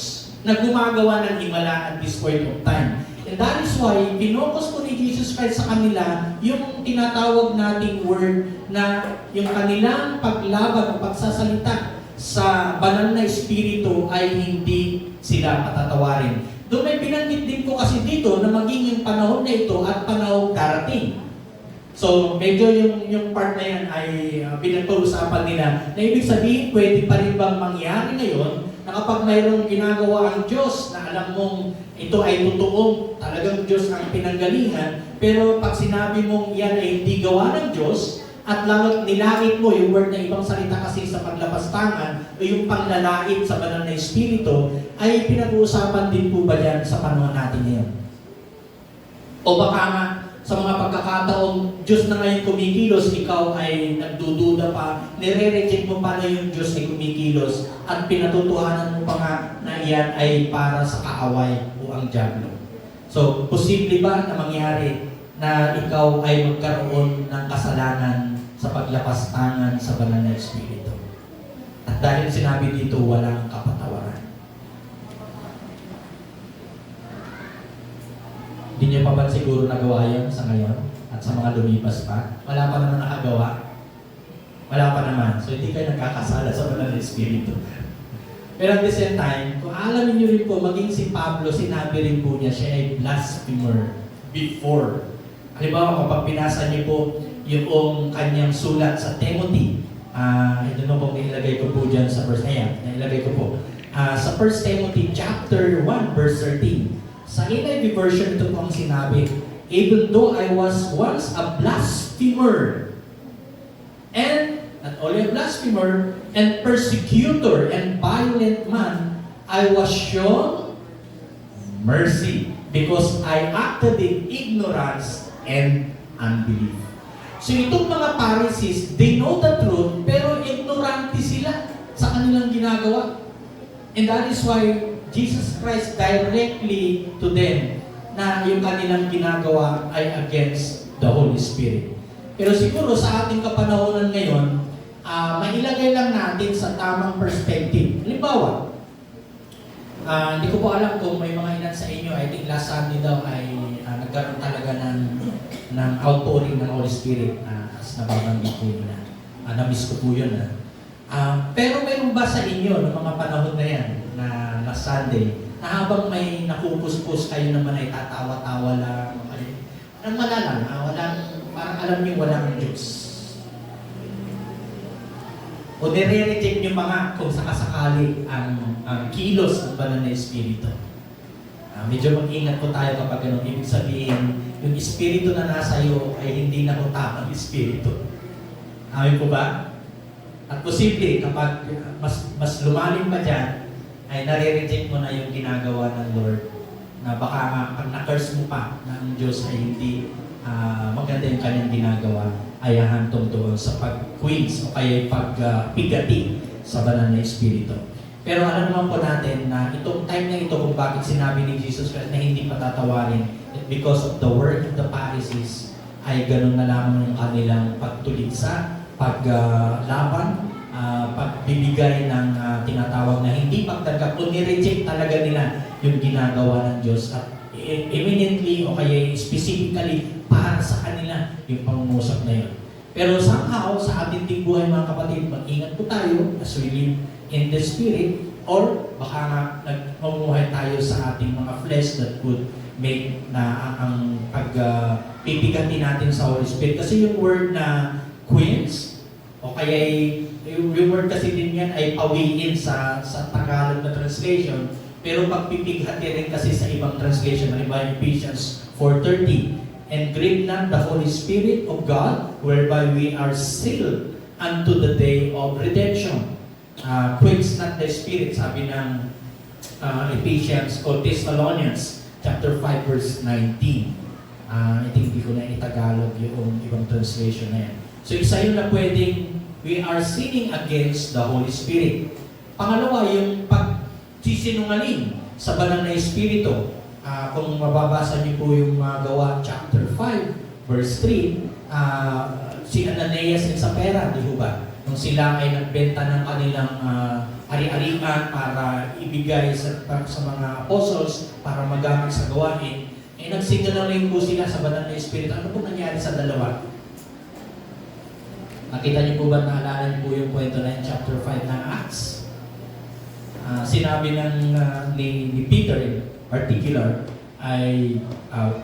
na gumagawa ng himala at this point of time. And that is why, pinokos po ni Jesus Christ sa kanila yung tinatawag nating word na yung kanilang paglaban o pagsasalita sa banal na espiritu ay hindi sila patatawarin. Doon may binanggit din po kasi dito na maging yung panahon na ito at panahon darating. So, medyo yung part na yan ay pinag-uusapan nila na ibig sabihin, pwede pa rin bang mangyari ngayon na kapag mayroong ginagawa ang Diyos na alam mong ito ay totoong talagang Diyos ang pinanggalingan, pero pag sinabi mong yan ay hindi gawa ng Diyos, at lalo't nilait mo yung word na ibang salita kasi sa paglapastangan o yung panglalait sa banal na espiritu, ay pinag-uusapan din po ba yan sa panahon natin ngayon? O baka nga, sa mga pagkakataong Diyos na ngayon kumikilos, ikaw ay nagdududa pa, nire-reject mo pa na yung Diyos ay kumikilos, at pinatutuhanan mo pa nga na iyan ay para sa kaaway o ang diablo. So, posible ba na mangyari na ikaw ay magkaroon ng kasalanan sa paglapastangan sa banal na espiritu? At dahil sinabi dito, walang kapatawaran. Hindi niyo pa ba siguro nagawa yan sa ngayon at sa mga lumipas pa? Wala pa naman nakagawa. Wala pa naman. So hindi kayo nagkakasala sa banal na espiritu. Pero at the same time, kung alamin niyo rin po, maging si Pablo, sinabi rin po niya, siya ay blasphemer before. Halimbawa, kapag pinasa niyo po yung kanyang sulat sa Timothy, ito na po nailagay ko po dyan sa verse na yan, nailagay ko po. Sa 1 Timothy chapter 1, verse 13, sa NIV version, ito po ang sinabi, even though I was once a blasphemer, and not only a blasphemer, and persecutor, and violent man, I was shown mercy, because I acted in ignorance and unbelief. So itong mga Pharisees, they know the truth, pero ignorante sila sa kanilang ginagawa. And that is why Jesus Christ directly to them na yung kanilang ginagawa ay against the Holy Spirit. Pero siguro sa ating kapanahonan ngayon, mailagay lang natin sa tamang perspective. Halimbawa, hindi ko po alam kung may mga ilan sa inyo, I think last Sunday daw ay nagkaroon talaga ng outpouring ng Holy Spirit as nababanggit po nila. Na-miss ko po yun. Pero mayroon ba sa inyo ng mga panahon na yan na last Sunday, na habang may nakupuspos kayo naman ay tatawa-tawa lang, walang malalang, parang alam niyo walang Diyos. O nire-reject niyo mga kung sakasakali ang kilos ng banal na espiritu. Medyo mag-ingat po tayo kapag ganun. Ibig sabihin, yung espiritu na nasa iyo ay hindi na tamang espiritu. Amin po ba? At posible, kapag mas lumalim pa dyan, ay nare-reject mo na yung ginagawa ng Lord, na baka nga, pag na-curse mo pa na ang Diyos ay hindi maganda yung kanyang ginagawa, ay hantong doon sa pag-quiz o kaya pagpigati sa banal na espiritu. Pero alam naman po natin na itong time na ito kung bakit sinabi ni Jesus Christ na hindi patatawarin, because of the work of the Pharisees, ay ganun na lamang yung kanilang pagtulig sa paglaban, pagbibigay ng tinatawag na hindi pagtanggap o nireject talaga nila yung ginagawa ng Diyos at eminently o kaya specifically para sa kanila yung pangungusap na yun. Pero somehow, sa ating ting buhay mga kapatid, mag-ingat po tayo as we live in the Spirit, or baka nga nagmumuhay tayo sa ating mga flesh that could make na ang pagpipigati natin sa Holy Spirit. Kasi yung word na quench, o kaya yung word kasi din yan ay pawiin sa Tagalog na translation, pero pagpipighati rin kasi sa ibang translation, halimbawa Ephesians 4:30, and grieve not the Holy Spirit of God, whereby we are sealed unto the day of redemption. Quench not the Spirit, sabi ng Ephesians o Thessalonians chapter 5 verse 19. I think hindi ko na itagalog yung ibang translation na yan. So isa yun na pwedeng we are sinning against the Holy Spirit. Pangalawa, yung pagsisinungaling sa banal na Espiritu. Kung mababasa niyo po yung Gawa chapter 5 verse 3, si Ananias and Sapphira, di ba? Nung sila ay nagbenta ng kanilang ari-arian para ibigay sa mga apostles para magamit sa gawain, nagsinungaling po sila sa banal na Espiritu. Ano po nangyari sa dalawa? Nakita niyo po ba, naalala niyo po yung kwento na yung chapter 5 ng Acts? Sinabi ni Peter in particular, ay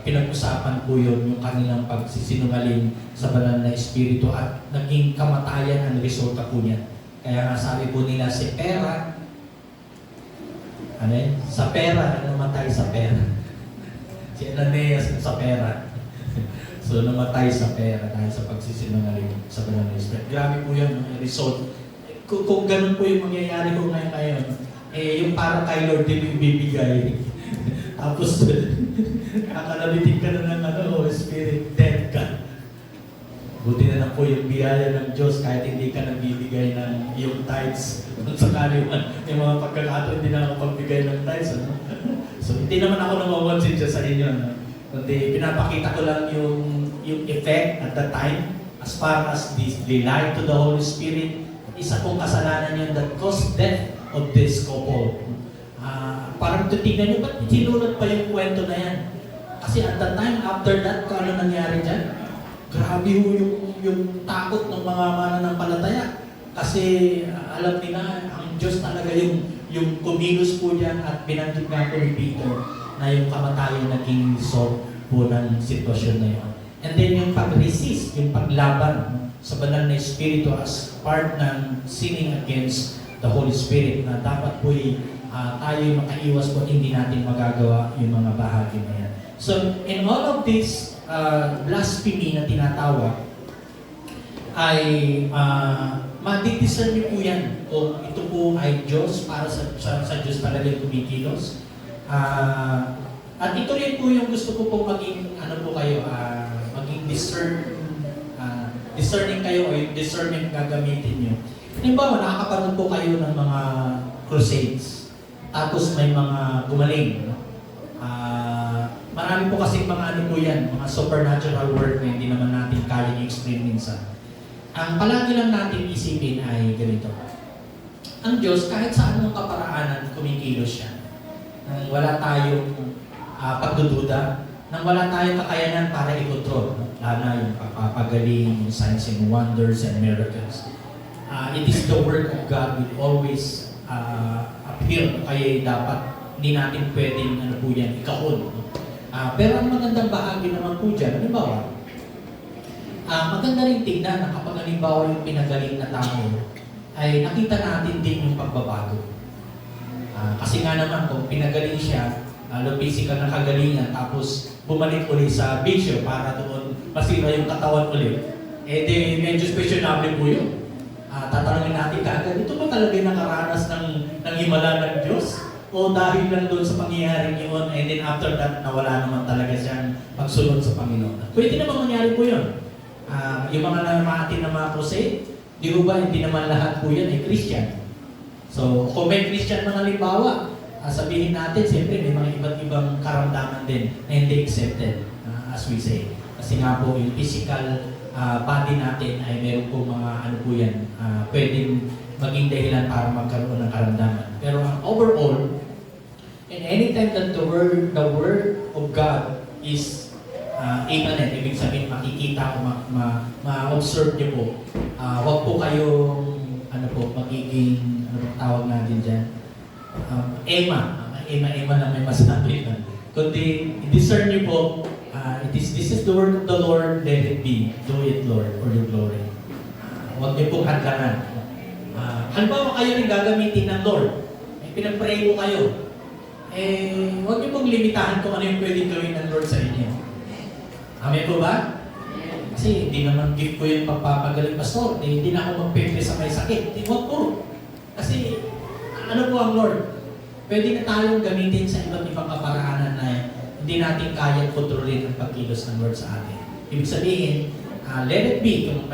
pinag-usapan po yun yung kanilang pagsisinungaling sa banal na Espiritu at naging kamatayan ang resulta po niya. Kaya nga sabi po nila si Pera, sa pera, namatay sa pera. Si Ananias sa pera. So namatay sa pera dahil sa pagsisinungaling sa banal na Espiritu. Grabe po yun, yung result. Kung ganun po yung mangyayari ko ngayon, yung para kay Lord din yung bibigay. Tapos, kakalabitin ka na ng Spirit, dead ka. Buti na lang po yung biyaya ng Diyos kahit hindi ka nagbibigay ng iyong tithes. Kung sakali yung mga pagkakataon, hindi na ako pagbigay ng tithes. So, hindi naman ako namawansin dyan sa inyo. Kundi, pinapakita ko lang yung effect at the time as far as they lied to the Holy Spirit. Isa pong kasalanan yun that caused death of this couple. Parang titignan nyo, ba't sinunod pa yung kwento na yan? Kasi at the time, after that, kung ano nangyari dyan? Grabe yung takot ng mga mananampalataya. Kasi alam nila, ang Diyos talaga yung kumilos po dyan at binanggit nga po ni Peter na yung kamatayan naging result po ng sitwasyon na yun. And then yung pag-resist, yung paglaban sa banal na Espiritu as part ng sinning against the Holy Spirit na dapat po tayo makaiwas po hindi natin magagawa yung mga bahagi na yan. So, in all of this blasphemy na tinatawag, ay madidiscern niyo po yan kung ito po ay Diyos para sa Diyos talaga yung kumikilos. At ito rin po yung gusto ko po maging, maging discerning kayo o yung discernment gagamitin nyo. Halimbawa, nakakapanood po kayo ng mga crusades. Tapos may mga gumaling. Marami po kasi mga po yan, mga supernatural work na hindi naman natin kaya i-explain minsan. Ang palagi lang natin isipin ay ganito. Ang Diyos, kahit sa anong kaparaanan, kumikilos siya. Nang wala tayong pagdududa, nang wala tayong kakayanan para i-control. Lalo yung papagaling, yung signs and wonders and miracles. It is the work of God will always appear. Kaya dapat hindi natin pwedeng ikahon. Pero ang magandang bahagi naman po dyan, halimbawa, maganda rin tignan na kapag halimbawa yung pinagaling na tao, ay nakita natin din yung pagbabago. Kasi nga naman, kung pinagaling siya, physical na kagalingan, tapos bumalik ulit sa bisyo para doon masira yung katawan ulit, di medyo questionable po yun. Tatanungin natin kaagad, ito ba talaga yung nakaranas ng himala ng Diyos? O dahil lang doon sa pangyayaring yun, and then after that, nawala naman talaga siyang pagsunod sa Panginoon. Pwede naman mangyari po yun. Yung mga namaatin na mga crusade, di ba, hindi naman lahat po yan ay Christian. So, kung may Christian mga halimbawa, sabihin natin, siyempre may mga iba't ibang karamdaman din na hindi accepted, as we say. Kasi nga po, yung physical body natin ay meron po mga pwedeng maging dahilan para magkaroon ng karamdaman. Pero ang overall, and anytime that the word of God is immanent, ibig sabihin makikita o ma-observe niyo po, huwag po kayong magiging, tawag natin dyan, ema na may masabi. kundi discern niyo po, this is the word of the Lord, let it be. Do it, Lord, for your glory. Huwag niyo pong hadlangan. Halimbawa kayo rin gagamitin ng Lord. Pinag-pray mo kayo. Huwag niyo pong limitahan kung ano yung pwedeng gawin ng Lord sa inyo. Amen po ba? Kasi hindi naman gift ko yung pagpapagaling pastor. Hindi na ako magpempre sa may sakit. Huwag po. Kasi ano po ang Lord? Pwede na tayong gamitin sa iba't ibang kaparaanan na hindi natin kayang kontrolin ang pagkilos ng Lord sa atin. Ibig sabihin, let it be. Kung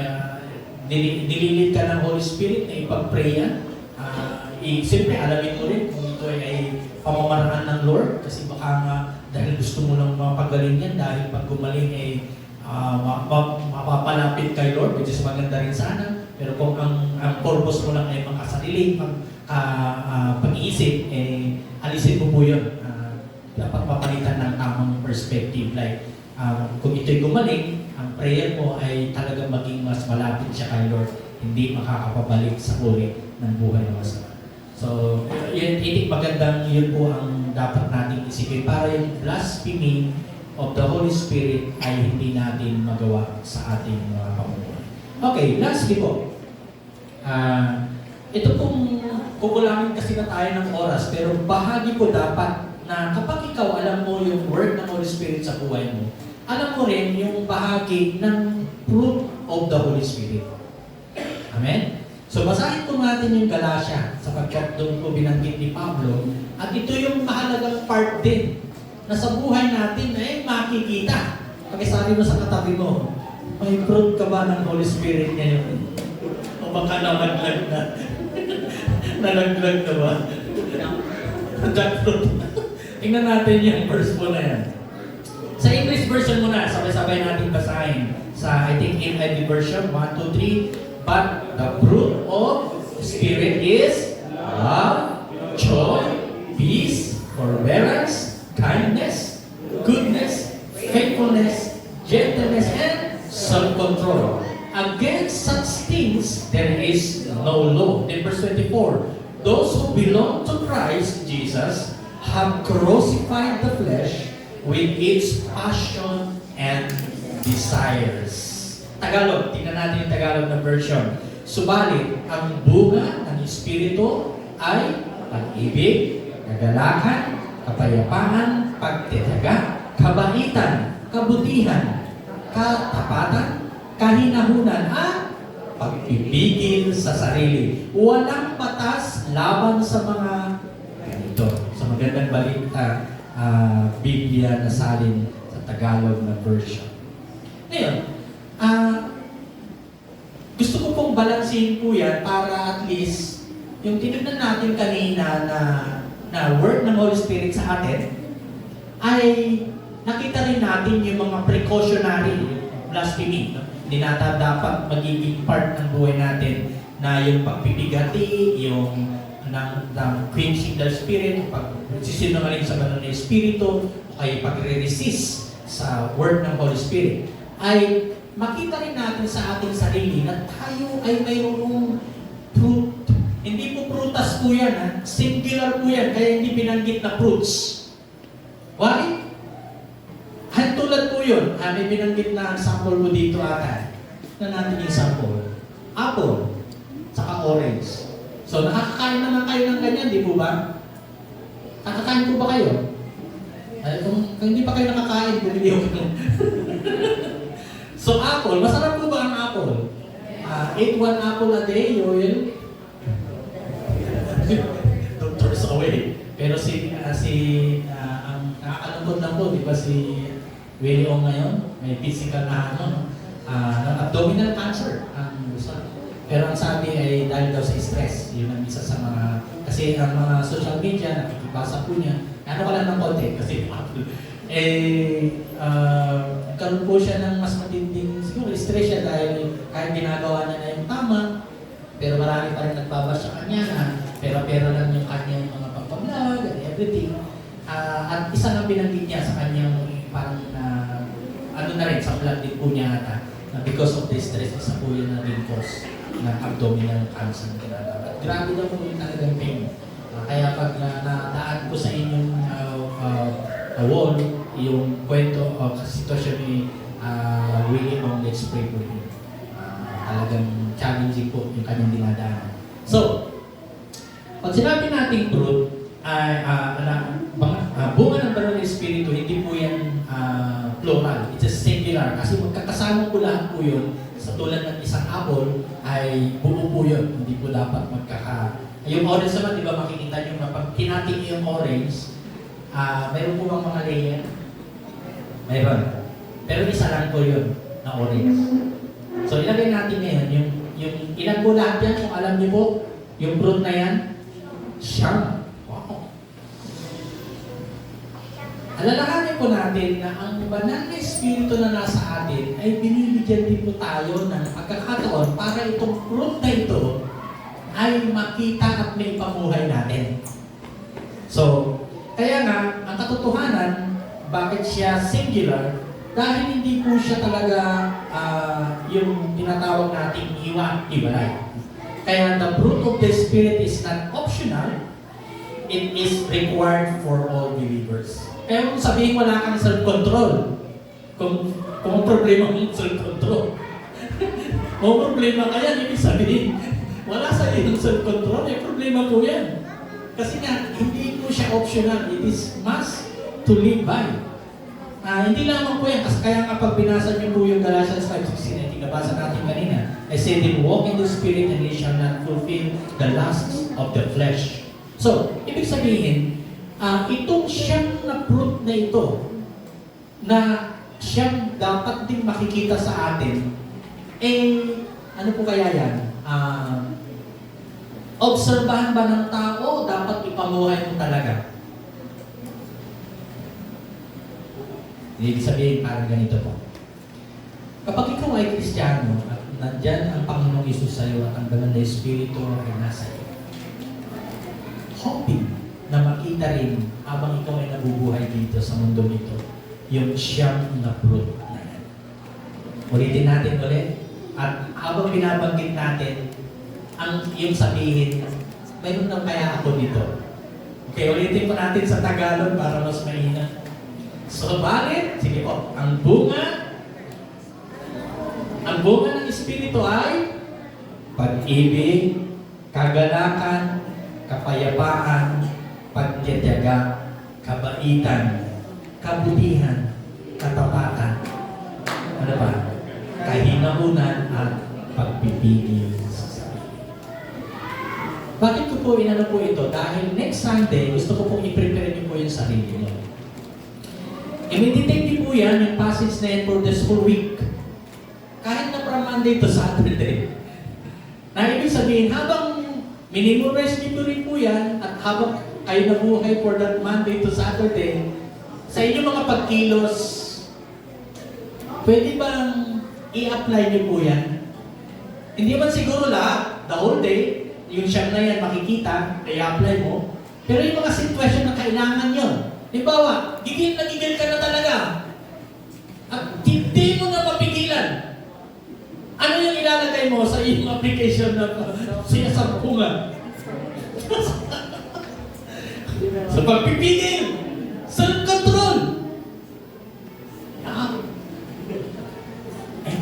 nililid ka ng Holy Spirit na ipag-pray yan, siyempre alamin mo rin kung ito ay pamamaraan ng Lord. Kasi baka nga dahil gusto mo lang mapagaling yan, dahil pag gumaling ay mapapalapit kay Lord, which is maganda rin sana. Pero kung ang purpose mo lang ay makasariling pag-iisip, alisin mo po yun. Dapat mapalitan ng tamang perspective. Like, kung ito'y gumaling, ang prayer mo ay talagang maging mas malapit siya kay Lord, hindi makakapabalik sa ulit ng buhay na masama. So, magandang yun po ang dapat nating isipin para yung blasphemy of the Holy Spirit ay hindi natin magawa sa ating mga pamumuhay. Okay, lastly po. Ito pong kukulangin kasi na tayo ng oras, pero bahagi po dapat na kapag ikaw alam mo yung work ng Holy Spirit sa buhay mo, alam mo rin yung bahagi ng fruit of the Holy Spirit. Amen? So basahin po natin yung Galatia sapagkat doon po binanggit ni Pablo at ito yung mahalagang part din na sa buhay natin ay makikita. Pakisabi mo sa katabi mo, may fruit ka ba ng Holy Spirit ngayon? O baka nalaglag na? Nalaglag na ba? Jackfruit. Tingnan natin yung verse po na yan. Sa English version muna, sabay-sabay natin basahin. Sa, I think, NIV version, 1, 2, 3. But the fruit of Spirit is love, joy, peace, forbearance, kindness, goodness, faithfulness, gentleness, and self-control. Against such things, there is no law. In verse 24, those who belong to Christ Jesus have crucified the flesh with its passion and desires. Tagalog, tingnan natin yung Tagalog na version. Subalit, ang bunga ng Espiritu ay pag-ibig, kagalakan, kapayapaan, pagtitiyaga, kabaitan, kabutihan, katapatan, kahinahunan, at pagpipigil sa sarili. Walang batas laban sa mga ganito. Sa magandang balita, Biblia na salin sa Tagalog na version. Ngayon, gusto ko pong balansin po yan para at least yung tinignan natin kanina na work ng Holy Spirit sa atin ay nakita rin natin yung mga precautionary blasphemy. No? Hindi natin dapat magiging part ng buhay natin na yung pagpipigati, yung quenching the spirit, pagsisinungaling sa banal na espiritu, ay pagre-resist sa work ng Holy Spirit, ay makita rin natin sa ating sarili na tayo ay mayroong fruit. Hindi po prutas po yan, ha? Singular po yan, kaya hindi binanggit na fruits. Why? Tulad po yun, may binanggit na sample po dito ata. Na natin yung sample. Apple, saka orange. So nakakakain naman kayo ng ganyan, di po ba? Nakakain po ba kayo? Kung hindi pa kayo nakakain, bumili ko. So apple, masarap po ba ang apple? Eat one apple a day, you will doctor's away. Pero ang nakakalungkot lang po, di ba si Willie Ong ngayon, may physical na abdominal cancer ang gusto. Pero ang sabi ay dahil daw sa stress, yun ang isa sa mga, kasi ang mga social media, nakikibasa po niya, ano ka lang ng konti, kasi apple. Karoon po siya ng mas matinding, siguro stress siya dahil kahit ginagawa niya na yung tama, pero marami pa rin nagbabash sa kanya na pera-pera lang yung kanyang mga pagpablag and everything. At isa na binanggit niya sa kanyang parang ano na rin, sa vlog din po niya ata, na because of the stress, isa po yun na rin cause ng abdominal cancer na ginagawa. At grabe daw po yung talagang pain. Kaya pag nadaan po sa inyong wall, yung kwento o sitwasyon ni Willie Ong, Let's Pray for Him. Talagang challenging po yung kanyang dinadaanan. So, pag sinabi nating truth, bunga ng banal na Espiritu, hindi po yan plural. It's a singular. Kasi magkakasama po lahat po yun. Sa tulad ng isang apple, ay buo po yun. Hindi po dapat Yung orange naman, di ba makikita nyo na pag tinating yung orange, mayroon po bang mga layer? Mayroon. Pero isa lang po yun na orange. So ilagay natin ngayon, yung ilan po lahat yan, kung alam niyo po, yung fruit na yan, siyam. Wow. Alalahanin po natin na ang banal na Espiritu na nasa atin ay binibigyan din po tayo ng pagkakataon para itong fruit na ito ay makita at may pamuhay natin. So, kaya nga, ang katotohanan, bakit siya singular? Dahil hindi po siya talaga yung tinatawag nating hiwa-hiwalay. Kaya the fruit of the Spirit is not optional, it is required for all believers. Kaya kung sabihin wala kang self-control, kung problema mo self-control, kung problema ka yan, ibig sabihin, wala sa iyo ng self-control, may problema po yan. Kasi nga, hindi po siya optional, it is must to live by. Hindi lamang po yan, kasi kaya kapag binasa niyo po yung Galatians 5:16 na tinabasa natin kanina, I said, walk in the Spirit and ye shall not fulfill the lusts of the flesh. So, ibig sabihin, itong siyang na fruit na ito, na siyang dapat din makikita sa atin, ano po kaya yan? Obserbahan ba ng tao, dapat ipamuhay mo talaga? Ibig sabihin, parang ganito po. Kapag ikaw ay Kristiyano at nandyan ang Panginoong Isus sa iyo at ang banal na Espiritu ay nasa iyo, hoping na makita rin habang ikaw ay nabubuhay dito sa mundo nito, yung siyam na fruit na yan. Ulitin natin ulit. At habang binabanggit natin, yung sabihin, mayroon na kaya ako dito. Okay, ulitin po natin sa Tagalog para mas mahina. So, bakit? Sige po, ang bunga ng Espiritu ay pag-ibig, kagalakan, kapayapaan, pagtitiyaga, kabaitan, kabutihan, katapatan, ano ba? Kahinahunan at pagpipigil sa sarili. Bakit ko po inano po ito? Dahil next Sunday, gusto ko pong i-prepare niyo po yung sarili niyo. I-meditate niyo po yan, yung passage na yan for this whole week. Kahit na from Monday to Saturday. Na ibig sabihin, habang minimorize niyo rin po yan, at habang kayo nabuhay for that Monday to Saturday, sa inyong mga pagkilos, pwede bang i-apply niyo po yan? Hindi man siguro lahat, the whole day, yung siyam na yan makikita, i-apply mo. Pero yung mga sitwasyon na kailangan yun. Halimbawa, gigil na gigil ka na talaga. At hindi mo na mapigilan. Ano yung ilalagay mo sa iyong application na sinasampungan? Sa pagpipigil, self-control.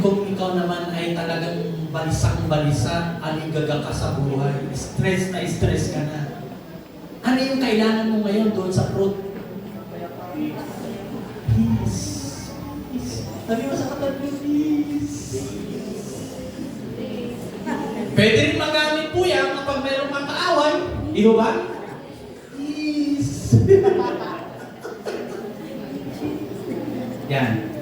Kung ikaw naman ay talagang balisang-balisa, aligaga ka sa buhay, stress na stress ka na, ano yung kailangan mo ngayon doon sa fruit? Peace. Peace. Sabi mo sa katabi, peace. Pwede rin magamit po yan kapag mayroong kang kaaway. Di ba? Peace. Yan.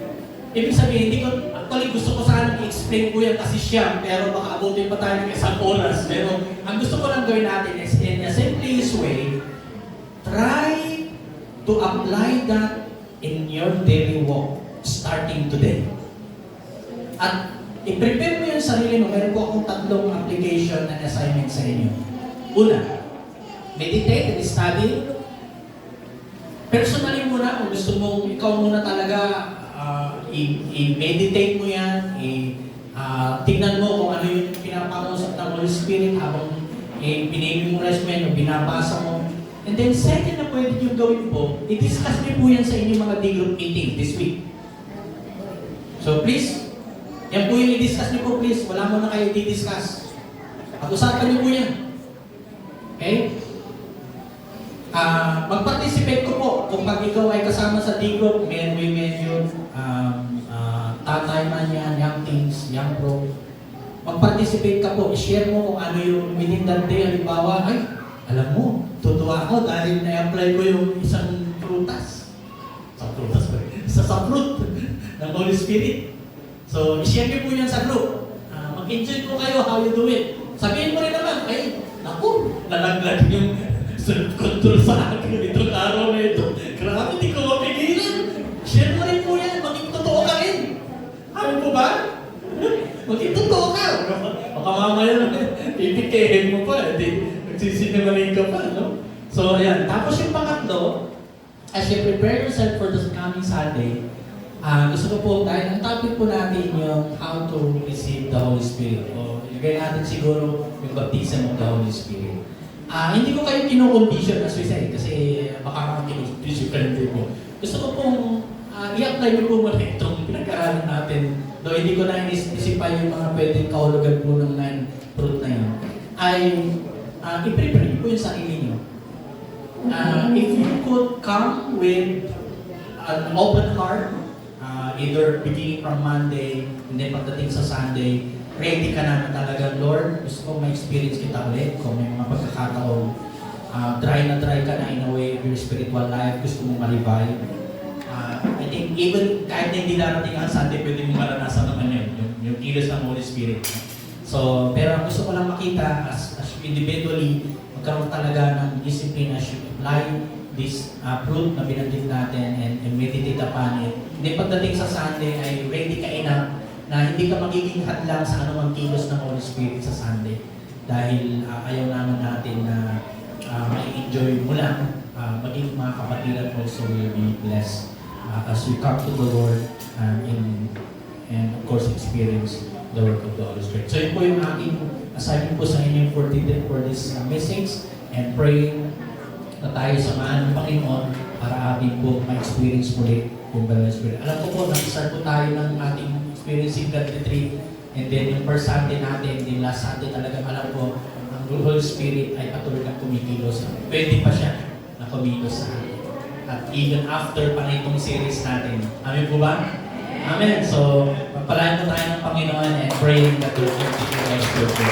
Ibig sabihin, hindi ko, actually gusto ko sana i-explain po yan kasi siya, pero baka abutin pa tayo ng isang oras. Pero ang gusto ko lang gawin natin is, in a simplest way, try to apply that in your daily walk starting today. At i-prepare mo yung sarili mo. Meron po akong 3 application and assignment sa inyo. Una, meditate and study. Personally muna, kung gusto mo, ikaw muna talaga, i-meditate mo yan, tingnan mo kung ano yung pinapangusap ng Holy Spirit habang pinimemorize mo yan o binabasa mo. And then second na pwede nyo gawin po, i-discuss niyo po yan sa inyong mga day group meeting this week. So please, yan po yung i-discuss niyo po please. Wala mo na kayo i-discuss. Pag-usapan niyo po yan. Okay? Mag-participate ko po kung pag ikaw ay kasama sa day group, men, women yun, tatay man yan, young teens, young pro. Mag-participate ka po, i-share mo kung ano yung within that day. Halimbawa, ay, alam mo, tutuwa ako dahil na-apply ko yung isang prutas. Sa fruit ng Holy Spirit. So, i-share niyo po yan sa group. Mag-enjoy po kayo how you do it. Sabihin mo rin naman, ay, naku, nalaglag yung self-control sa akin itong araw na ito. Grabe, di ko mapigilan. Share mo rin po yan, maging totoo ka rin. Amin po ba? Maging totoo ka. Baka mamaya pipikehin mo pa, magsisinamaling ka pa, no? So, ayan. Tapos yung pangatlo, as you prepare yourself for the coming Sunday, gusto ko po, dahil ang topic po natin yung how to receive the Holy Spirit. O, ilagay natin siguro yung baptism of the Holy Spirit. Hindi ko kayo kinokondisyon as we say, kasi baka kinokondisyon ka rin po. Gusto ko pong i-apply niyo po muna itong pinag-aralan natin. Though hindi ko na inisipay yung mga pwedeng kahulugan po ng 9 fruit na yun, ay i-prepare niyo po yung sarili niyo. If you could come with an open heart, either beginning from Monday, and then pagdating sa Sunday, ready ka na talagang, Lord, gusto ko ma-experience kita ulit. Kung may mga pagkakataon, dry na ka in a way of your spiritual life, gusto mong ma-revive. I think even kahit na hindi darating ang Sunday, pwede mong maranasan naman yun, yung kilos ng Holy Spirit. So, pero ang gusto ko lang makita, as individually, magkaroon talaga ng discipline as you apply this fruit na binanggit natin and meditate upon it. Hindi pagdating sa Sunday ay ready ka enough na hindi ka magiging hadlang sa anumang kilos ng Holy Spirit sa Sunday. Dahil ayaw naman natin na ma-enjoy mo lang, maging mga kapatiran also will be blessed as we come to the Lord and of course experience the work of the Holy Spirit. So yun po yung aking assignment po sa inyo for this message, and praying na tayo samahan ng Panginoon para ating po ma-experience muli yung Holy Spirit. Alam ko po, nag-start po tayo ng ating experiencing God retreat, and then yung first Sunday natin, yung last Sunday talagang alam ko, ang Holy Spirit ay patuloy na kumikilos. Pwede pa siya na kumikilos sa atin. At even after pa na itong series natin. Amen po ba? Amen. So, magpalain po tayo ng Panginoon and praying that we'll continue our spiritual